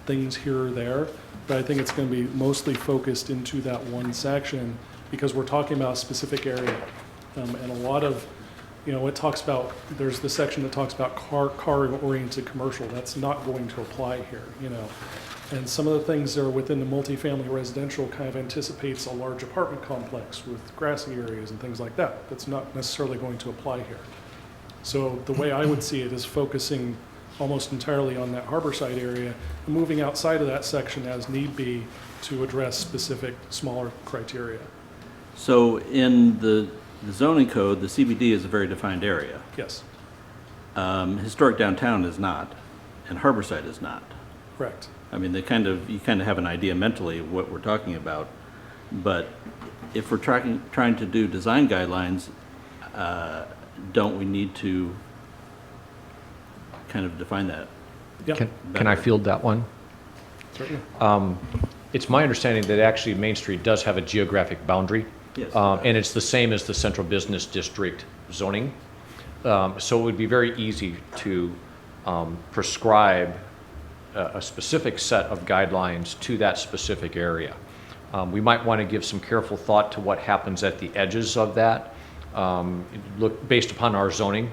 things here or there, but I think it's going to be mostly focused into that one section because we're talking about a specific area. And a lot of, it talks about, there's the section that talks about car-oriented commercial. That's not going to apply here, And some of the things that are within the multifamily residential kind of anticipates a large apartment complex with grassy areas and things like that. That's not necessarily going to apply here. So the way I would see it is focusing almost entirely on that Harborside area and moving outside of that section as need be to address specific smaller criteria. So in the zoning code, the CBD is a very defined area. Yes, Historic downtown is not, and Harborside is not. correct. I mean, you kind of have an idea mentally of what we're talking about, but if we're trying to do design guidelines, don't we need to kind of define that? Yeah, Can I field that one? certainly. It's my understanding that actually Main Street does have a geographic boundary. Yes. And it's the same as the Central Business District zoning. So it would be very easy to prescribe a specific set of guidelines to that specific area. We might want to give some careful thought to what happens at the edges of that, look based upon our zoning,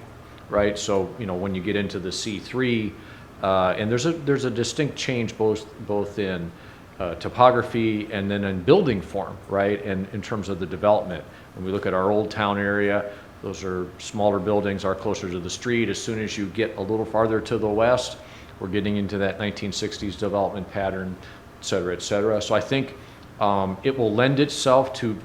right? So when you get into the C3, and there's a distinct change both in topography and then in building form, right? And in terms of the development, when we look at our old town area, those are smaller buildings, are closer to the street. As soon as you get a little farther to the west, we're getting into that 1960s development pattern, et cetera, et cetera. So I think it will lend itself to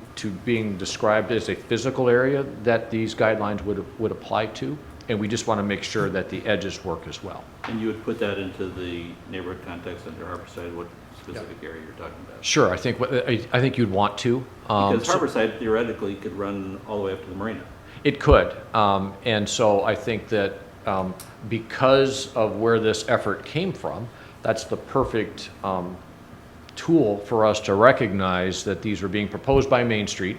being described as a physical area that these guidelines would apply to. And we just want to make sure that the edges work as well. And you would put that into the neighborhood context under Harborside, what specific area you're talking about? Sure, I think you'd want to. Because Harborside theoretically could run all the way up to the marina. It could, and so I think that because of where this effort came from, that's the perfect tool for us to recognize that these are being proposed by Main Street.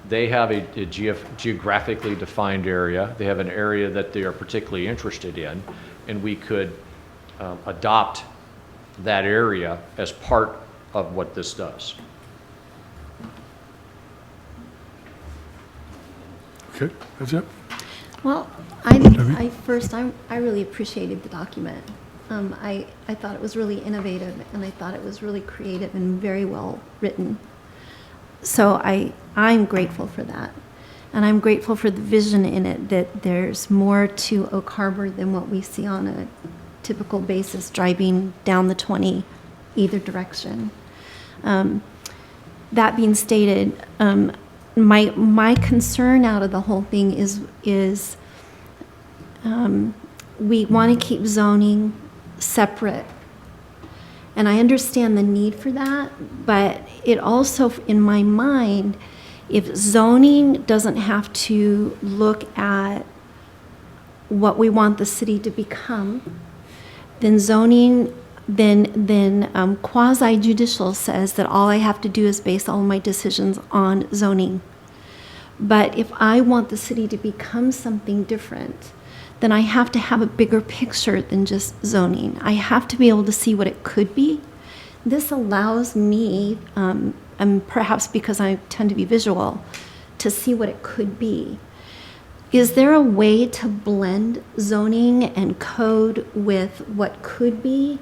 They have a geographically defined area. They have an area that they are particularly interested in, and we could adopt that area as part of what this does. Okay, that's it. Well, I really appreciated the document. I thought it was really innovative, and I thought it was really creative and very well written. So I'm grateful for that. And I'm grateful for the vision in it, that there's more to Oak Harbor than what we see on a typical basis driving down the 20 either direction. that being stated, my concern out of the whole thing is we want to keep zoning separate. And I understand the need for that, but it also, in my mind, if zoning doesn't have to look at what we want the city to become, then zoning, then quasi-judicial says that all I have to do is base all my decisions on zoning. But if I want the city to become something different, then I have to have a bigger picture than just zoning. I have to be able to see what it could be. This allows me, and perhaps because I tend to be visual, to see what it could be. Is there a way to blend zoning and code with what could be,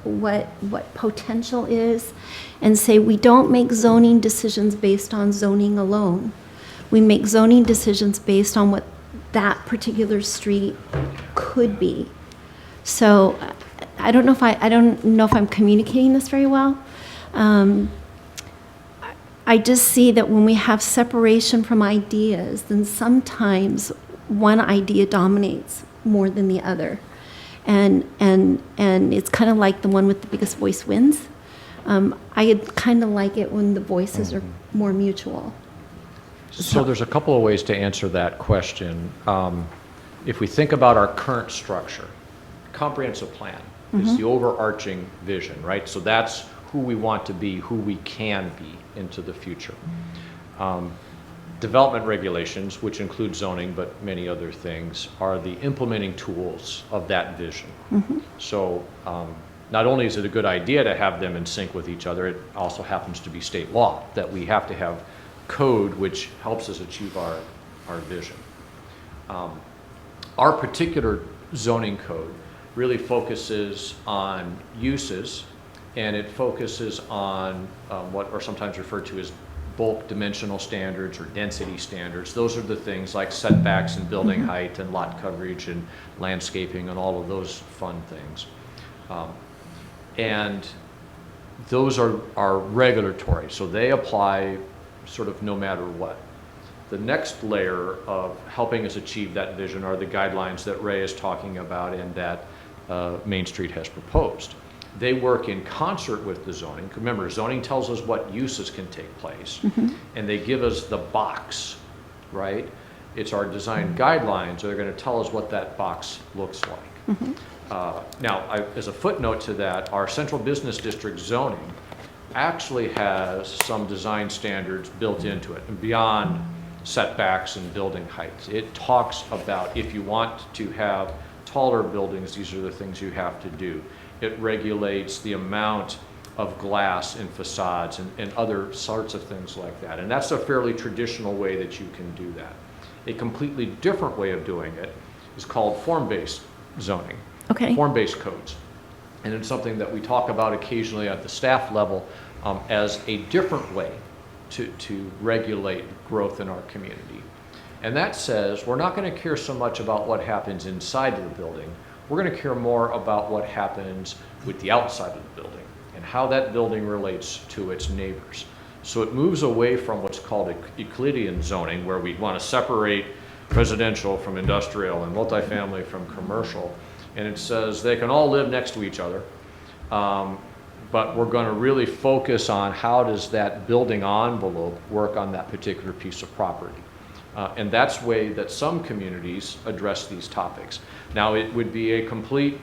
what potential is, and say we don't make zoning decisions based on zoning alone. We make zoning decisions based on what that particular street could be. So I don't know if I'm communicating this very well. I just see that when we have separation from ideas, then sometimes one idea dominates more than the other. And it's kind of like the one with the biggest voice wins. I kind of like it when the voices are more mutual. So there's a couple of ways to answer that question. If we think about our current structure, comprehensive plan is the overarching vision, right? So that's who we want to be, who we can be into the future. Development regulations, which include zoning, but many other things, are the implementing tools of that vision. So not only is it a good idea to have them in sync with each other, it also happens to be state law that we have to have code which helps us achieve our vision. Our particular zoning code really focuses on uses, and it focuses on what are sometimes referred to as bulk dimensional standards or density standards. Those are the things like setbacks and building height and lot coverage and landscaping and all of those fun things. And those are regulatory, so they apply sort of no matter what. The next layer of helping us achieve that vision are the guidelines that Ray is talking about and that Main Street has proposed. They work in concert with the zoning. Remember, zoning tells us what uses can take place, and they give us the box, right? It's our design guidelines that are going to tell us what that box looks like. Now, as a footnote to that, our central business district zoning actually has some design standards built into it, and beyond setbacks and building heights. It talks about if you want to have taller buildings, these are the things you have to do. It regulates the amount of glass in facades and other sorts of things like that. And that's a fairly traditional way that you can do that. A completely different way of doing it is called form-based zoning, form-based codes. And it's something that we talk about occasionally at the staff level as a different way to regulate growth in our community. And that says we're not going to care so much about what happens inside of the building. We're going to care more about what happens with the outside of the building and how that building relates to its neighbors. So it moves away from what's called Euclidean zoning, where we want to separate residential from industrial and multifamily from commercial. And it says they can all live next to each other, but we're going to really focus on how does that building envelope work on that particular piece of property. And that's the way that some communities address these topics. Now, it would be a complete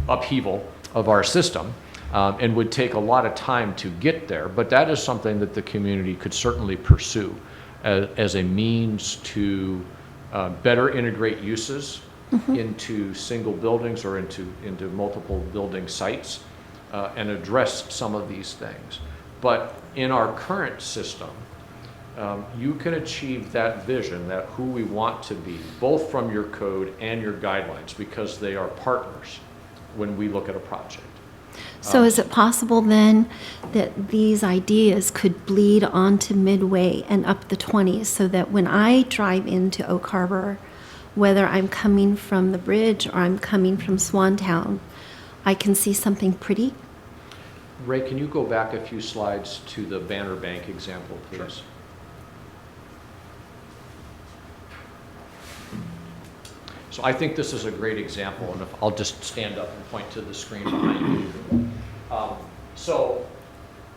upheaval of our system and would take a lot of time to get there, but that is something that the community could certainly pursue as a means to better integrate uses into single buildings or into multiple building sites and address some of these things. But in our current system, you can achieve that vision, that who we want to be, both from your code and your guidelines, because they are partners when we look at a project. So is it possible then that these ideas could bleed onto Midway and up the 20s, so that when I drive into Oak Harbor, whether I'm coming from the bridge or I'm coming from Swantown, I can see something pretty? Ray, can you go back a few slides to the Banner Bank example, please? So I think this is a great example, and if, I'll just stand up and point to the screen behind you. So,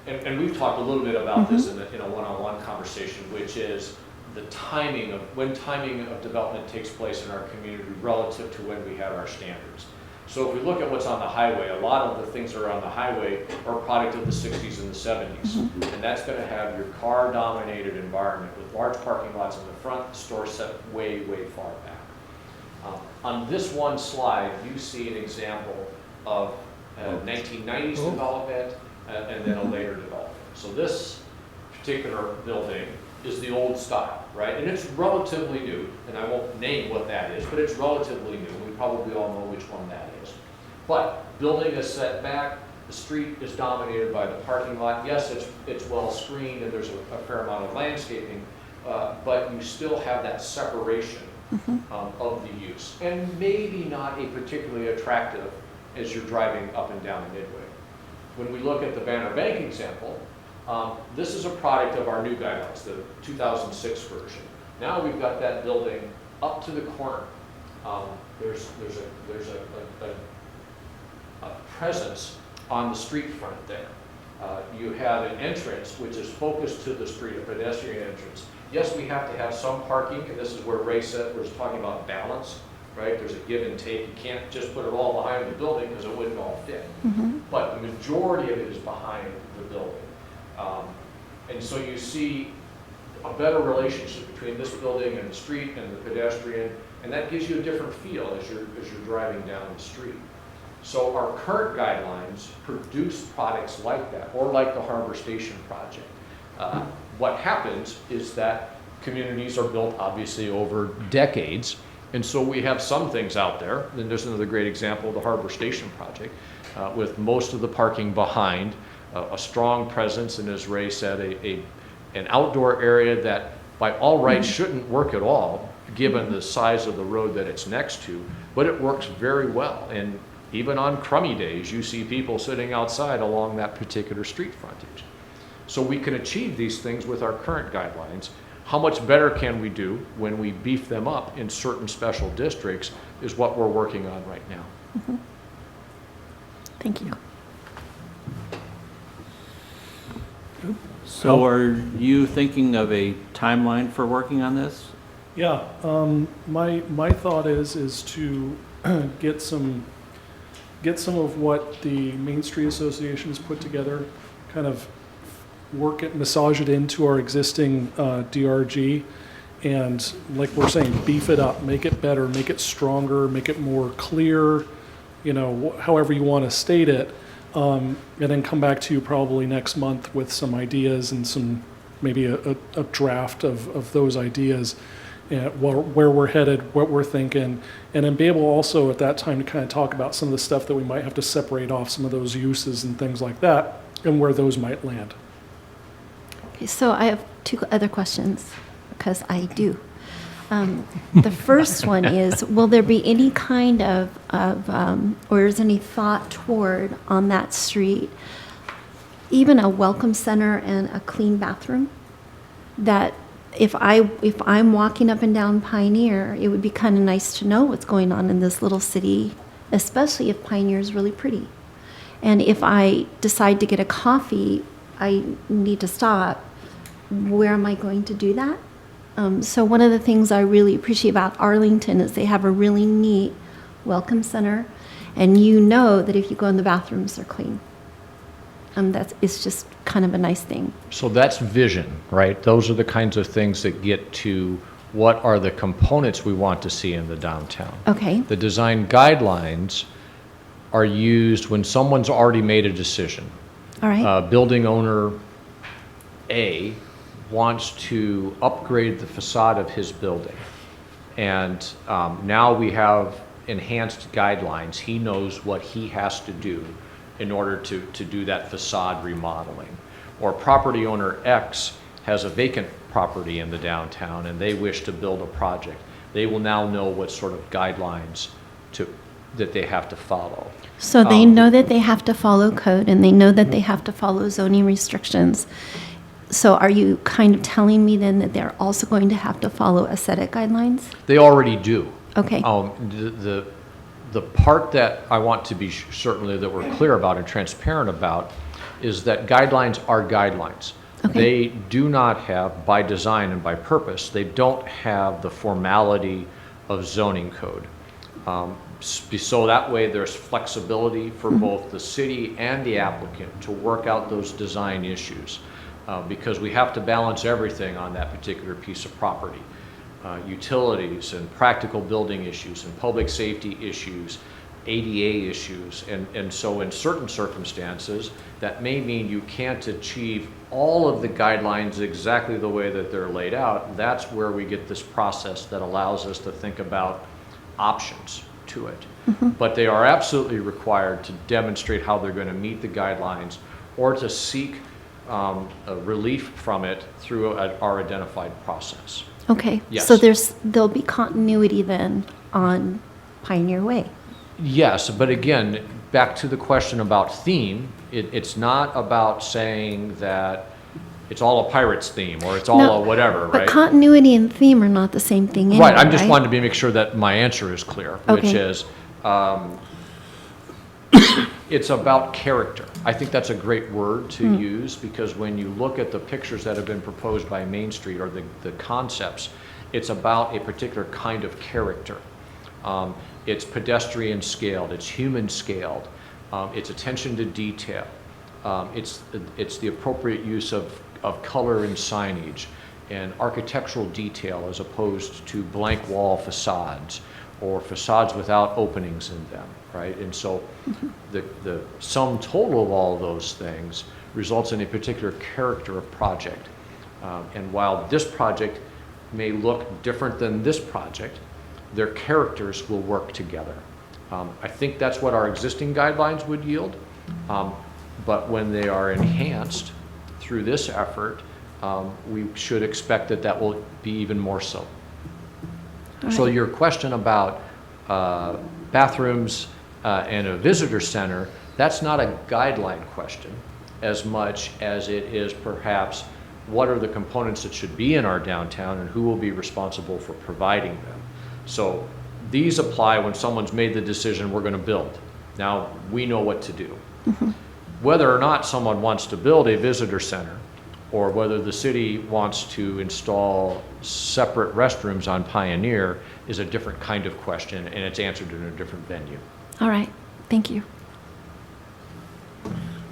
and we've talked a little bit about this in a one-on-one conversation, which is the timing of, when timing of development takes place in our community relative to when we had our standards. So if we look at what's on the highway, a lot of the things that are on the highway are a product of the 60s and the 70s. And that's going to have your car-dominated environment with large parking lots in the front, the store set way, way far back. On this one slide, you see an example of 1990s development and then a later development. So this particular building is the old style, right? And it's relatively new, and I won't name what that is, but it's relatively new. We probably all know which one that is. But building is set back, the street is dominated by the parking lot. Yes, it's well screened and there's a fair amount of landscaping, but you still have that separation of the use. And maybe not a particularly attractive as you're driving up and down Midway. When we look at the Banner Bank example, this is a product of our new guidelines, the 2006 version. Now we've got that building up to the corner. There's a presence on the street front there. You have an entrance which is focused to the street, a pedestrian entrance. Yes, we have to have some parking, and this is where Ray said, was talking about balance, right? There's a give and take. You can't just put it all behind the building because it wouldn't all fit. But the majority of it is behind the building. And so you see a better relationship between this building and the street and the pedestrian, and that gives you a different feel as you're driving down the street. So our current guidelines produce products like that, or like the Harbor Station project. What happens is that communities are built obviously over decades, and so we have some things out there, and there's another great example of the Harbor Station project, with most of the parking behind, a strong presence, and as Ray said, an outdoor area that by all rights shouldn't work at all, given the size of the road that it's next to, but it works very well. And even on crummy days, you see people sitting outside along that particular street frontage. So we can achieve these things with our current guidelines. How much better can we do when we beef them up in certain special districts is what we're working on right now. Thank you. So are you thinking of a timeline for working on this? Yeah, my thought is to get some of what the Main Street Association has put together, kind of work it, massage it into our existing DRG, and like we're saying, beef it up, make it better, make it stronger, make it more clear, you know, however you want to state it, and then come back to you probably next month with some ideas and some, maybe a draft of those ideas, and where we're headed, what we're thinking, and then be able also at that time to kind of talk about some of the stuff that we might have to separate off, some of those uses and things like that, and where those might land. Okay, so I have two other questions, because I do. The first one is, will there be any kind of or is any thought toward on that street, even a welcome center and a clean bathroom? That if I'm walking up and down Pioneer, it would be kind of nice to know what's going on in this little city, especially if Pioneer is really pretty. And if I decide to get a coffee, I need to stop. Where am I going to do that? So one of the things I really appreciate about Arlington is they have a really neat welcome center, and you know that if you go in the bathrooms, they're clean. It's just kind of a nice thing. So that's vision, right? Those are the kinds of things that get to what are the components we want to see in the downtown. Okay. The design guidelines are used when someone's already made a decision. All right. Building owner A wants to upgrade the facade of his building. And now we have enhanced guidelines. He knows what he has to do in order to do that facade remodeling. Or property owner X has a vacant property in the downtown and they wish to build a project. They will now know what sort of guidelines to that they have to follow. So they know that they have to follow code and they know that they have to follow zoning restrictions. So are you kind of telling me then that they're also going to have to follow aesthetic guidelines? They already do. Okay. The part that I want to be certainly that we're clear about and transparent about is that guidelines are guidelines. Okay. They do not have, by design and by purpose, they don't have the formality of zoning code. So that way there's flexibility for both the city and the applicant to work out those design issues. Because we have to balance everything on that particular piece of property. Utilities and practical building issues and public safety issues, ADA issues. And so in certain circumstances, that may mean you can't achieve all of the guidelines exactly the way that they're laid out. That's where we get this process that allows us to think about options to it. But they are absolutely required to demonstrate how they're going to meet the guidelines or to seek a relief from it through our identified process. Okay. Yes. So there'll be continuity then on Pioneer Way. Yes, but again, back to the question about theme, it's not about saying that it's all a Pirates theme or it's all No, a whatever, But right? continuity and theme are not the same thing anyway, Right, I'm just right? wanting to make sure that my answer is clear, which Okay. is, it's about character. I think that's a great word to use because when you look at the pictures that have been proposed by Main Street or the concepts, it's about a particular kind of character. It's pedestrian scaled, it's human scaled, it's attention to detail, it's the appropriate use of color and signage and architectural detail as opposed to blank wall facades or facades without openings in them, right? And so the sum total of all of those things results in a particular character of project. And while this project may look different than this project, their characters will work together. I think that's what our existing guidelines would yield, but when they are enhanced through this effort, we should expect that that will be even more so. So your question about bathrooms and a visitor center, that's not a guideline question as much as it is perhaps what are the components that should be in our downtown and who will be responsible for providing them. So these apply when someone's made the decision we're going to build. Now we know what to do. Whether or not someone wants to build a visitor center or whether the city wants to install separate restrooms on Pioneer is a different kind of question, and it's answered in a different venue. All right. Thank you.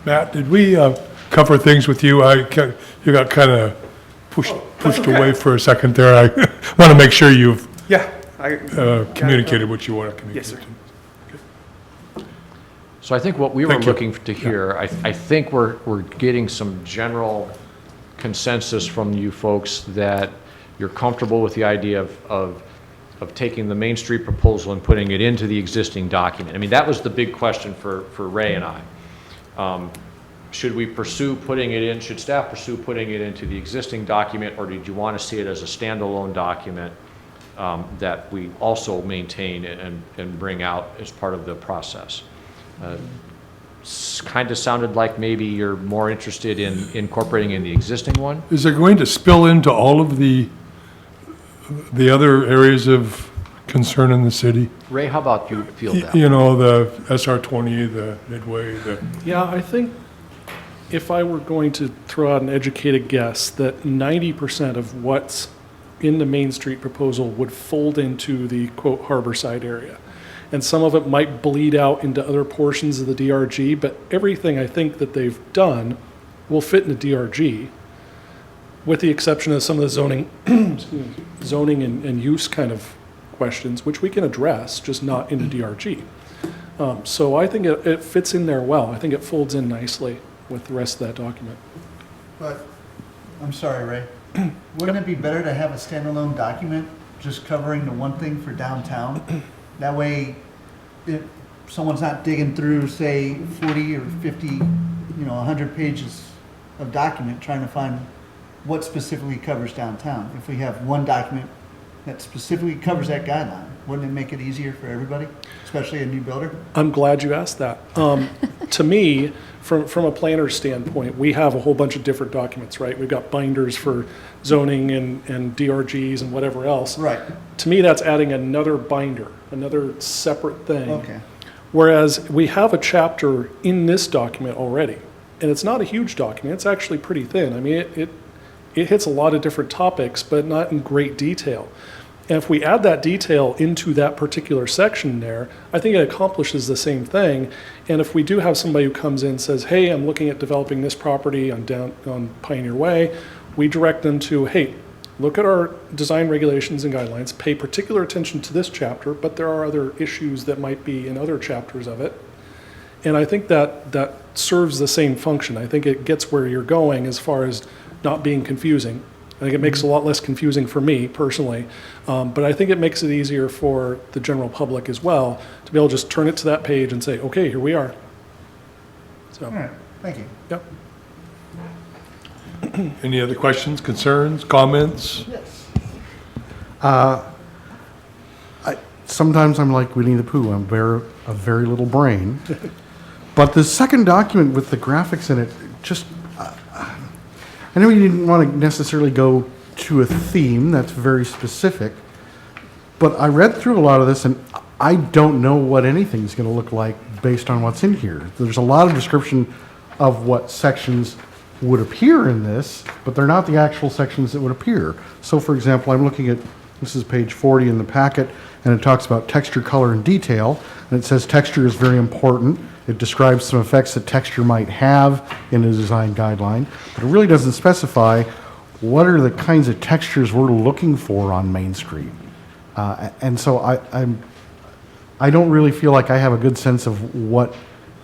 Matt, did we cover things with you? You got kind of pushed okay. away for a second there. I want to make sure you've Yeah, I communicated what you want to communicate. Yes, sir. So I think what we were Thank you. looking to hear, I think we're getting some general consensus from you folks that you're comfortable with the idea of taking the Main Street proposal and putting it into the existing document. I mean, that was the big question for Ray and I. Should we pursue putting it in, should staff pursue putting it into the existing document, or did you want to see it as a standalone document that we also maintain and bring out as part of the process? Kind of sounded like maybe you're more interested in incorporating in the existing one. Is it going to spill into all of the other areas of concern in the city? Ray, how about you feel that? You know, the SR20, the Midway, Yeah, I think if I were going to throw out an educated guess, that 90% of what's in the Main Street proposal would fold into the quote Harborside area. And some of it might bleed out into other portions of the DRG, but everything I think that they've done will fit in the DRG, with the exception of some of the zoning, zoning and use kind of questions, which we can address, just not in the DRG. So I think it fits in there well. I think it folds in nicely with the rest of that document. But, I'm sorry, Ray, wouldn't it be better to have a standalone document just covering the one thing for downtown? That way, if someone's not digging through, say, 40 or 50, 100 pages of document trying to find what specifically covers downtown. If we have one document that specifically covers that guideline, Wouldn't it make it easier for everybody, especially a new builder? I'm glad you asked that. To me, from a planner's standpoint, we have a whole bunch of different documents, right? We've got binders for zoning and DRGs and whatever else. Right. To me, that's adding another binder, another separate thing. Okay. Whereas we have a chapter in this document already, and it's not a huge document, it's actually pretty thin. I mean, it hits a lot of different topics, but not in great detail. And if we add that detail into that particular section there, I think it accomplishes the same thing. And if we do have somebody who comes in and says, hey, I'm looking at developing this property on Pioneer Way, we direct them to, hey, look at our design regulations and guidelines, pay particular attention to this chapter, but there are other issues that might be in other chapters of it. And I think that serves the same function. I think it gets where you're going as far as not being confusing. I think it makes it a lot less confusing for me personally, but I think it makes it easier for the general public as well to be able to just turn it to that page and say, okay, here we are. So, All right, thank you. yep. Any other questions, concerns, comments? Sometimes I'm like Winnie the Pooh, I'm a very little brain. But the second document with the graphics in it, just, I know you didn't want to necessarily go to a theme that's very specific, but I read through a lot of this and I don't know what anything's going to look like based on what's in here. There's a lot of description of what sections would appear in this, but they're not the actual sections that would appear. So for example, I'm looking at, this is page 40 in the packet, and it talks about texture, color, and detail, and it says texture is very important. It describes some effects that texture might have in a design guideline, but it really doesn't specify what are the kinds of textures we're looking for on Main Street. And so I don't really feel like I have a good sense of what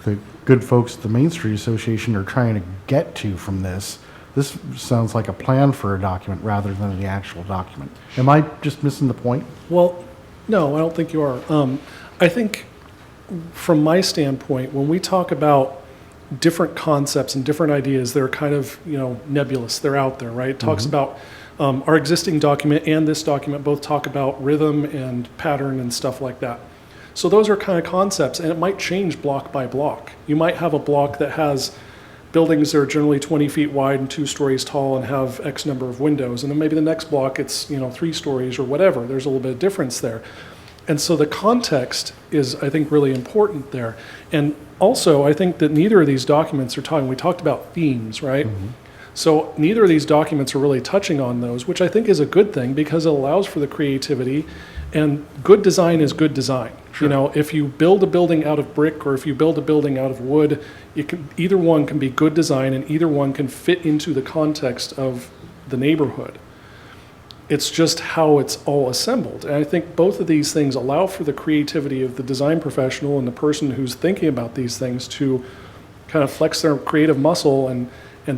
the good folks at the Main Street Association are trying to get to from this. This sounds like a plan for a document rather than the actual document. Am I just missing the point? Well, no, I don't think you are. I think from my standpoint, when we talk about different concepts and different ideas, they're kind of, nebulous. They're out there, right? It talks about our existing document and this document both talk about rhythm and pattern and stuff like that. So those are kind of concepts, and it might change block by block. You might have a block that has buildings that are generally 20 feet wide and 2 stories tall and have X number of windows, and then maybe the next block it's 3 stories or whatever. There's a little bit of difference there. And so the context is, I think, really important there. And also, I think that neither of these documents are talking, we talked about themes, right? So neither of these documents are really touching on those, which I think is a good thing because it allows for the creativity, and good design is good design. Sure. If you build a building out of brick or if you build a building out of wood, either one can be good design and either one can fit into the context of the neighborhood. It's just how it's all assembled. And I think both of these things allow for the creativity of the design professional and the person who's thinking about these things to kind of flex their creative muscle and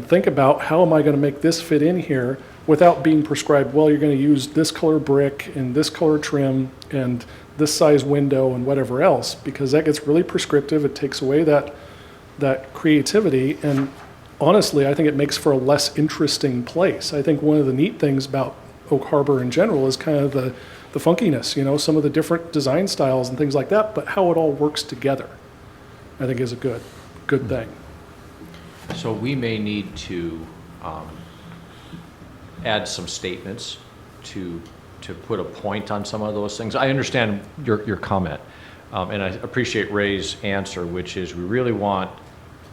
think about how am I going to make this fit in here without being prescribed, well, you're going to use this color brick and this color trim and this size window and whatever else, because that gets really prescriptive. It takes away that creativity, and honestly, I think it makes for a less interesting place. I think one of the neat things about Oak Harbor in general is kind of the funkiness, some of the different design styles and things like that, but how it all works together, I think is a good thing. So we may need to add some statements to put a point on some of those things. I understand your comment, and I appreciate Ray's answer, which is we really want,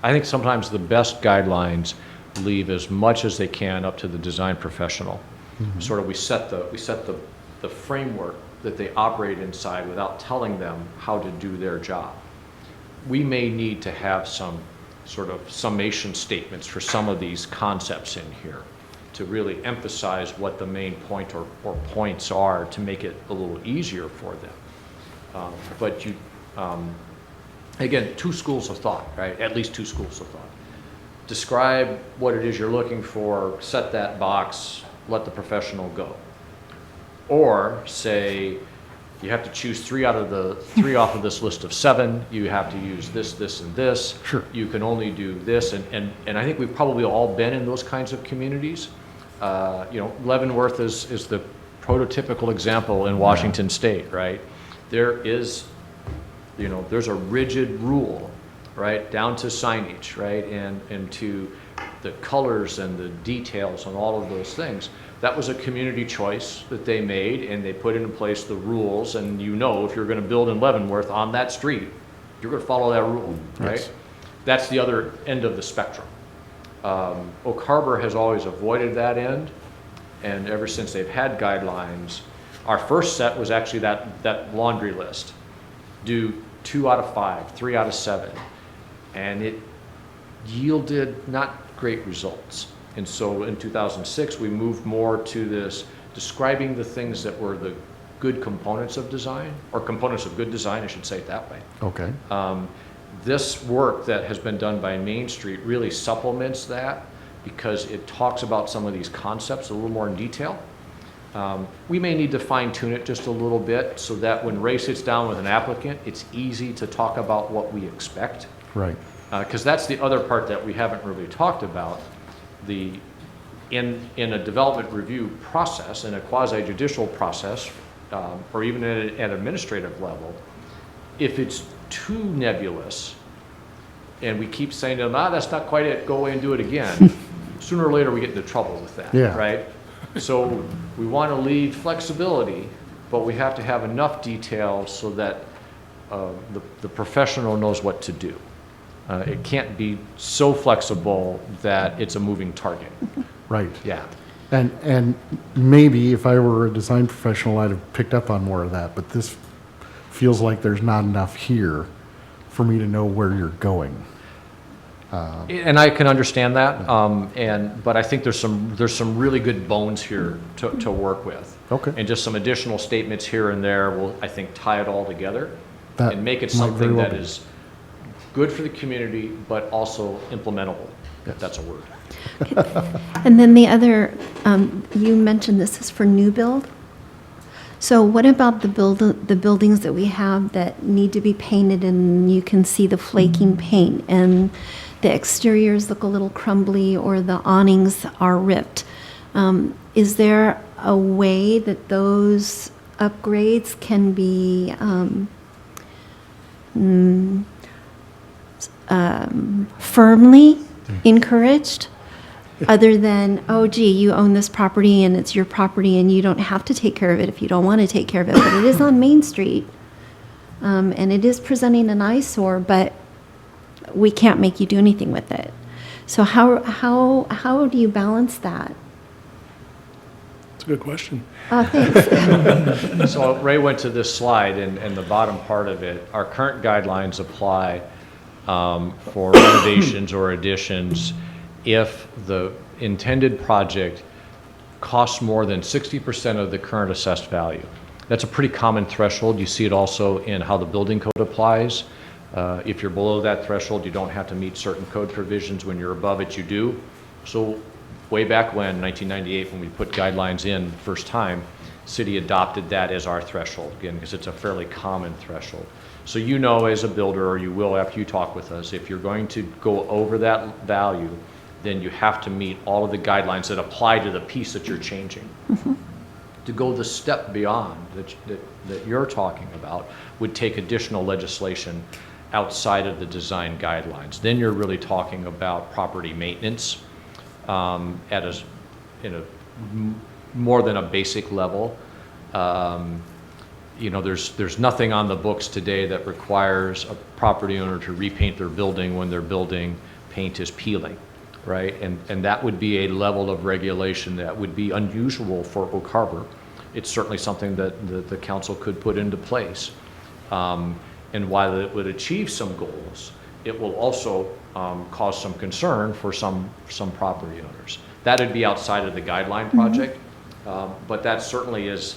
I think sometimes the best guidelines leave as much as they can up to the design professional. Sort of we set the framework that they operate inside without telling them how to do their job. We may need to have some sort of summation statements for some of these concepts in here to really emphasize what the main point or points are to make it a little easier for them. But again, 2 schools of thought, right? At least 2 schools of thought. Describe what it is you're looking for, set that box, let the professional go. Or say, you have to choose 3 off of this list of 7. You have to use this, this, and this. Sure. You can only do this, and I think we've probably all been in those kinds of communities. Leavenworth is the prototypical example in Washington State, right? there is, there's a rigid rule, right, down to signage, right, and to the colors and the details and all of those things. That was a community choice that they made, and they put in place the rules, and if you're gonna build in Leavenworth on that street, you're gonna follow that rule, right? Yes. That's the other end of the spectrum. Oak Harbor has always avoided that end, and ever since they've had guidelines, our first set was actually that laundry list. Do 2 out of 5, 3 out of 7, and it yielded not great results. And so in 2006, we moved more to this describing the things that were the good components of design, or components of good design, I should say it that way. Okay. This work that has been done by Main Street really supplements that, because it talks about some of these concepts a little more in detail. We may need to fine tune it just a little bit so that when Ray sits down with an applicant, it's easy to talk about what we expect. Right. Because that's the other part that we haven't really talked about. In a development review process, in a quasi-judicial process, or even at an administrative level, if it's too nebulous and we keep saying to them, that's not quite it, go away and do it again, sooner or later we get into trouble with that, Yeah. right? So we want to leave flexibility, but we have to have enough detail so that the professional knows what to do. It can't be so flexible that it's a moving target. Right. Yeah. And maybe if I were a design professional, I'd have picked up on more of that, but this feels like there's not enough here for me to know where you're going. And I can understand that, but I think there's some really good bones here to work with. Okay. And just some additional statements here and there will, I think, tie it all together That and make it might very something well that be. is good for the community, but also implementable, if that's a word. And then the other, you mentioned this is for new build. So what about the buildings that we have that need to be painted and you can see the flaking paint and the exteriors look a little crumbly or the awnings are ripped? Is there a way that those upgrades can be firmly encouraged? Other than, oh, gee, you own this property and it's your property and you don't have to take care of it if you don't want to take care of it, but it is on Main Street. And it is presenting an eyesore, but we can't make you do anything with it. So how do you balance that? It's a good question. Thanks. So Ray went to this slide, and the bottom part of it, our current guidelines apply for renovations or additions if the intended project costs more than 60% of the current assessed value. That's a pretty common threshold. You see it also in how the building code applies. If you're below that threshold, you don't have to meet certain code provisions. When you're above it, you do. So way back when, 1998, when we put guidelines in the first time, city adopted that as our threshold, again, because it's a fairly common threshold. So you know as a builder, or you will after you talk with us, if you're going to go over that value, then you have to meet all of the guidelines that apply to the piece that you're changing. Mm-hmm. To go the step beyond that you're talking about would take additional legislation outside of the design guidelines. Then you're really talking about property maintenance in a more than a basic level. There's nothing on the books today that requires a property owner to repaint their building when their building paint is peeling, right? And that would be a level of regulation that would be unusual for Oak Harbor. It's certainly something that the council could put into place. And while it would achieve some goals, it will also cause some concern for some property owners. That would be outside of the guideline project, but that certainly is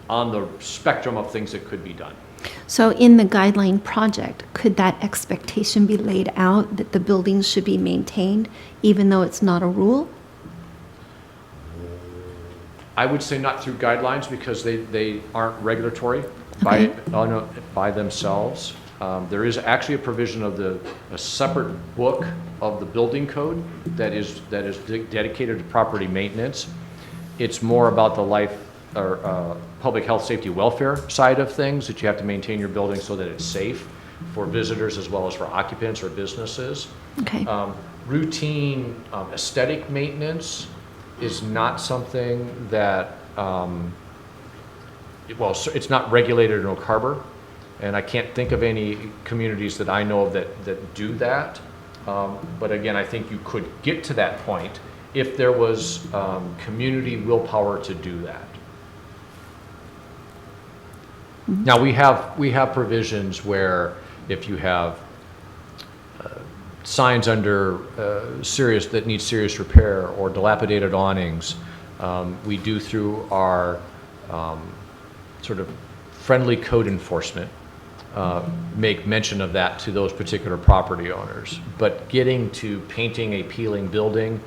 on the spectrum of things that could be done. So in the guideline project, could that expectation be laid out that the buildings should be maintained even though it's not a rule? I would say not through guidelines because they aren't regulatory by themselves. There is actually a provision of a separate book of the building code that is dedicated to property maintenance. It's more about the life public health, safety, welfare side of things, that you have to maintain your building so that it's safe for visitors as well as for occupants or businesses. Okay. Routine aesthetic maintenance is not something that, well, it's not regulated in Oak Harbor, and I can't think of any communities that I know of that do that. But again, I think you could get to that point if there was community willpower to do that. Now, we have provisions where if you have signs under that need serious repair or dilapidated awnings, we do through our sort of friendly code enforcement make mention of that to those particular property owners. But getting to painting a peeling building,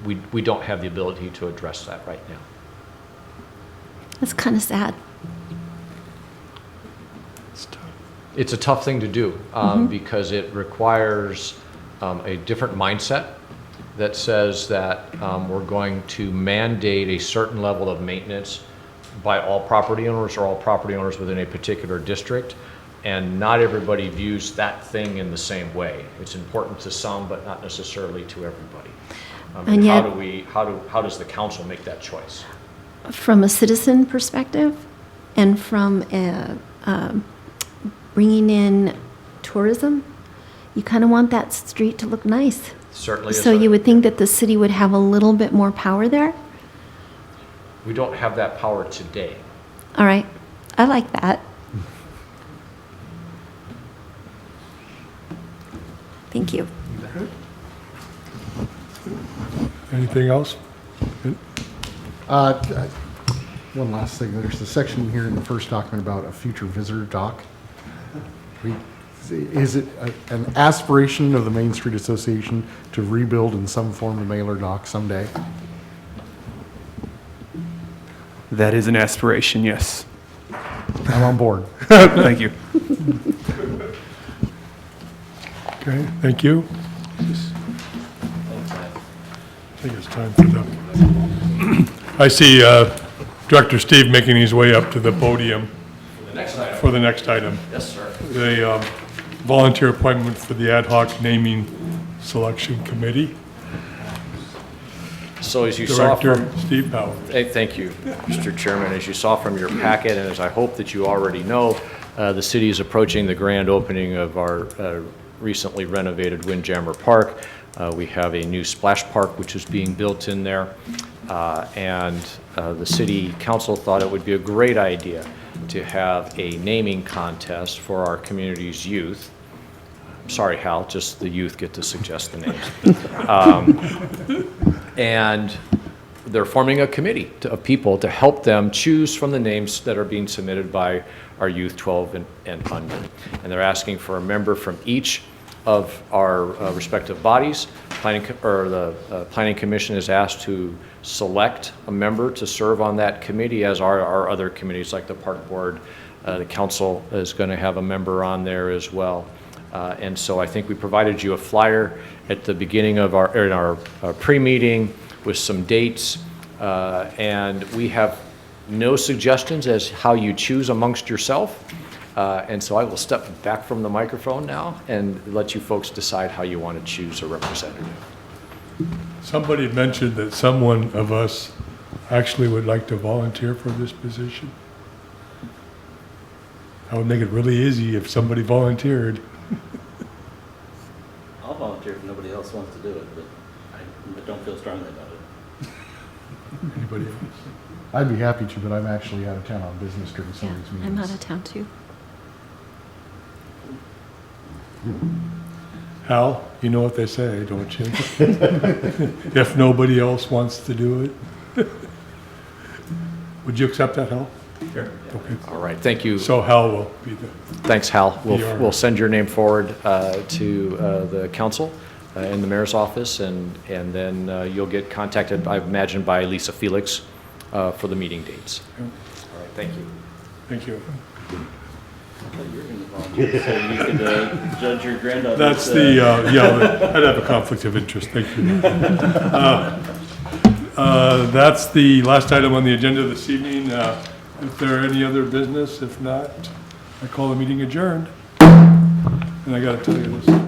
we don't have the ability to address that right now. That's kind of sad. It's a tough thing to do because it requires a different mindset that says that we're going to mandate a certain level of maintenance by all property owners or all property owners within a particular district, and not everybody views that thing in the same way. It's important to some, but not necessarily to everybody. And yet, how does the council make that choice? from a citizen perspective and from bringing in tourism, you kind of want that street to look nice. Certainly. So you would think that the city would have a little bit more power there? We don't have that power today. All right. I like that. Thank you. Anything else? One last thing, there's a section here in the first document about a future visitor dock. Is it an aspiration of the Main Street Association to rebuild in some form a mailer dock someday? That is an aspiration, yes. I'm on board. Thank you. Okay, thank you. I think it's time for the, I see Director Steve making his way up to the podium for the next item. Yes, sir. The volunteer appointment for the Ad-Hoc Naming Selection Committee. So as you saw Director from, Steve Powell. hey, thank you, Mr. Chairman. As you saw from your packet, and as I hope that you already know, the city is approaching the grand opening of our recently renovated Windjammer Park. We have a new splash park which is being built in there, and the city council thought it would be a great idea to have a naming contest for our community's youth. Sorry, Hal, just the youth get to suggest the names. And they're forming a committee of people to help them choose from the names that are being submitted by our youth 12 and under. And they're asking for a member from each of our respective bodies. The Planning Commission is asked to select a member to serve on that committee, as our other committees like the Park Board. The council is going to have a member on there as well. And so I think we provided you a flyer at the beginning of our pre-meeting with some dates, and we have no suggestions as how you choose amongst yourself. And so I will step back from the microphone now and let you folks decide how you want to choose a representative. Somebody mentioned that someone of us actually would like to volunteer for this position. That would make it really easy if somebody volunteered. I'll volunteer if nobody else wants to do it, but I don't feel strongly about it. Anybody else? I'd be happy to, but I'm actually out of town on business during some Yeah, of these I'm meetings. out of town too. Hal, you know what they say, don't you? If nobody else wants to do it. Would you accept that, Hal? Sure. Okay. All right, thank you. So Hal will be the, Thanks, Hal. PR. We'll send your name forward to the council in the mayor's office, and then you'll get contacted, I imagine, by Lisa Felix for the meeting dates. Yeah. All right, thank you. thank you. So you could judge your granddaughter. That's the, yeah, I'd have a conflict of interest, thank you. That's the last item on the agenda this evening. If there are any other business, if not, I call the meeting adjourned. And I gotta tell you this.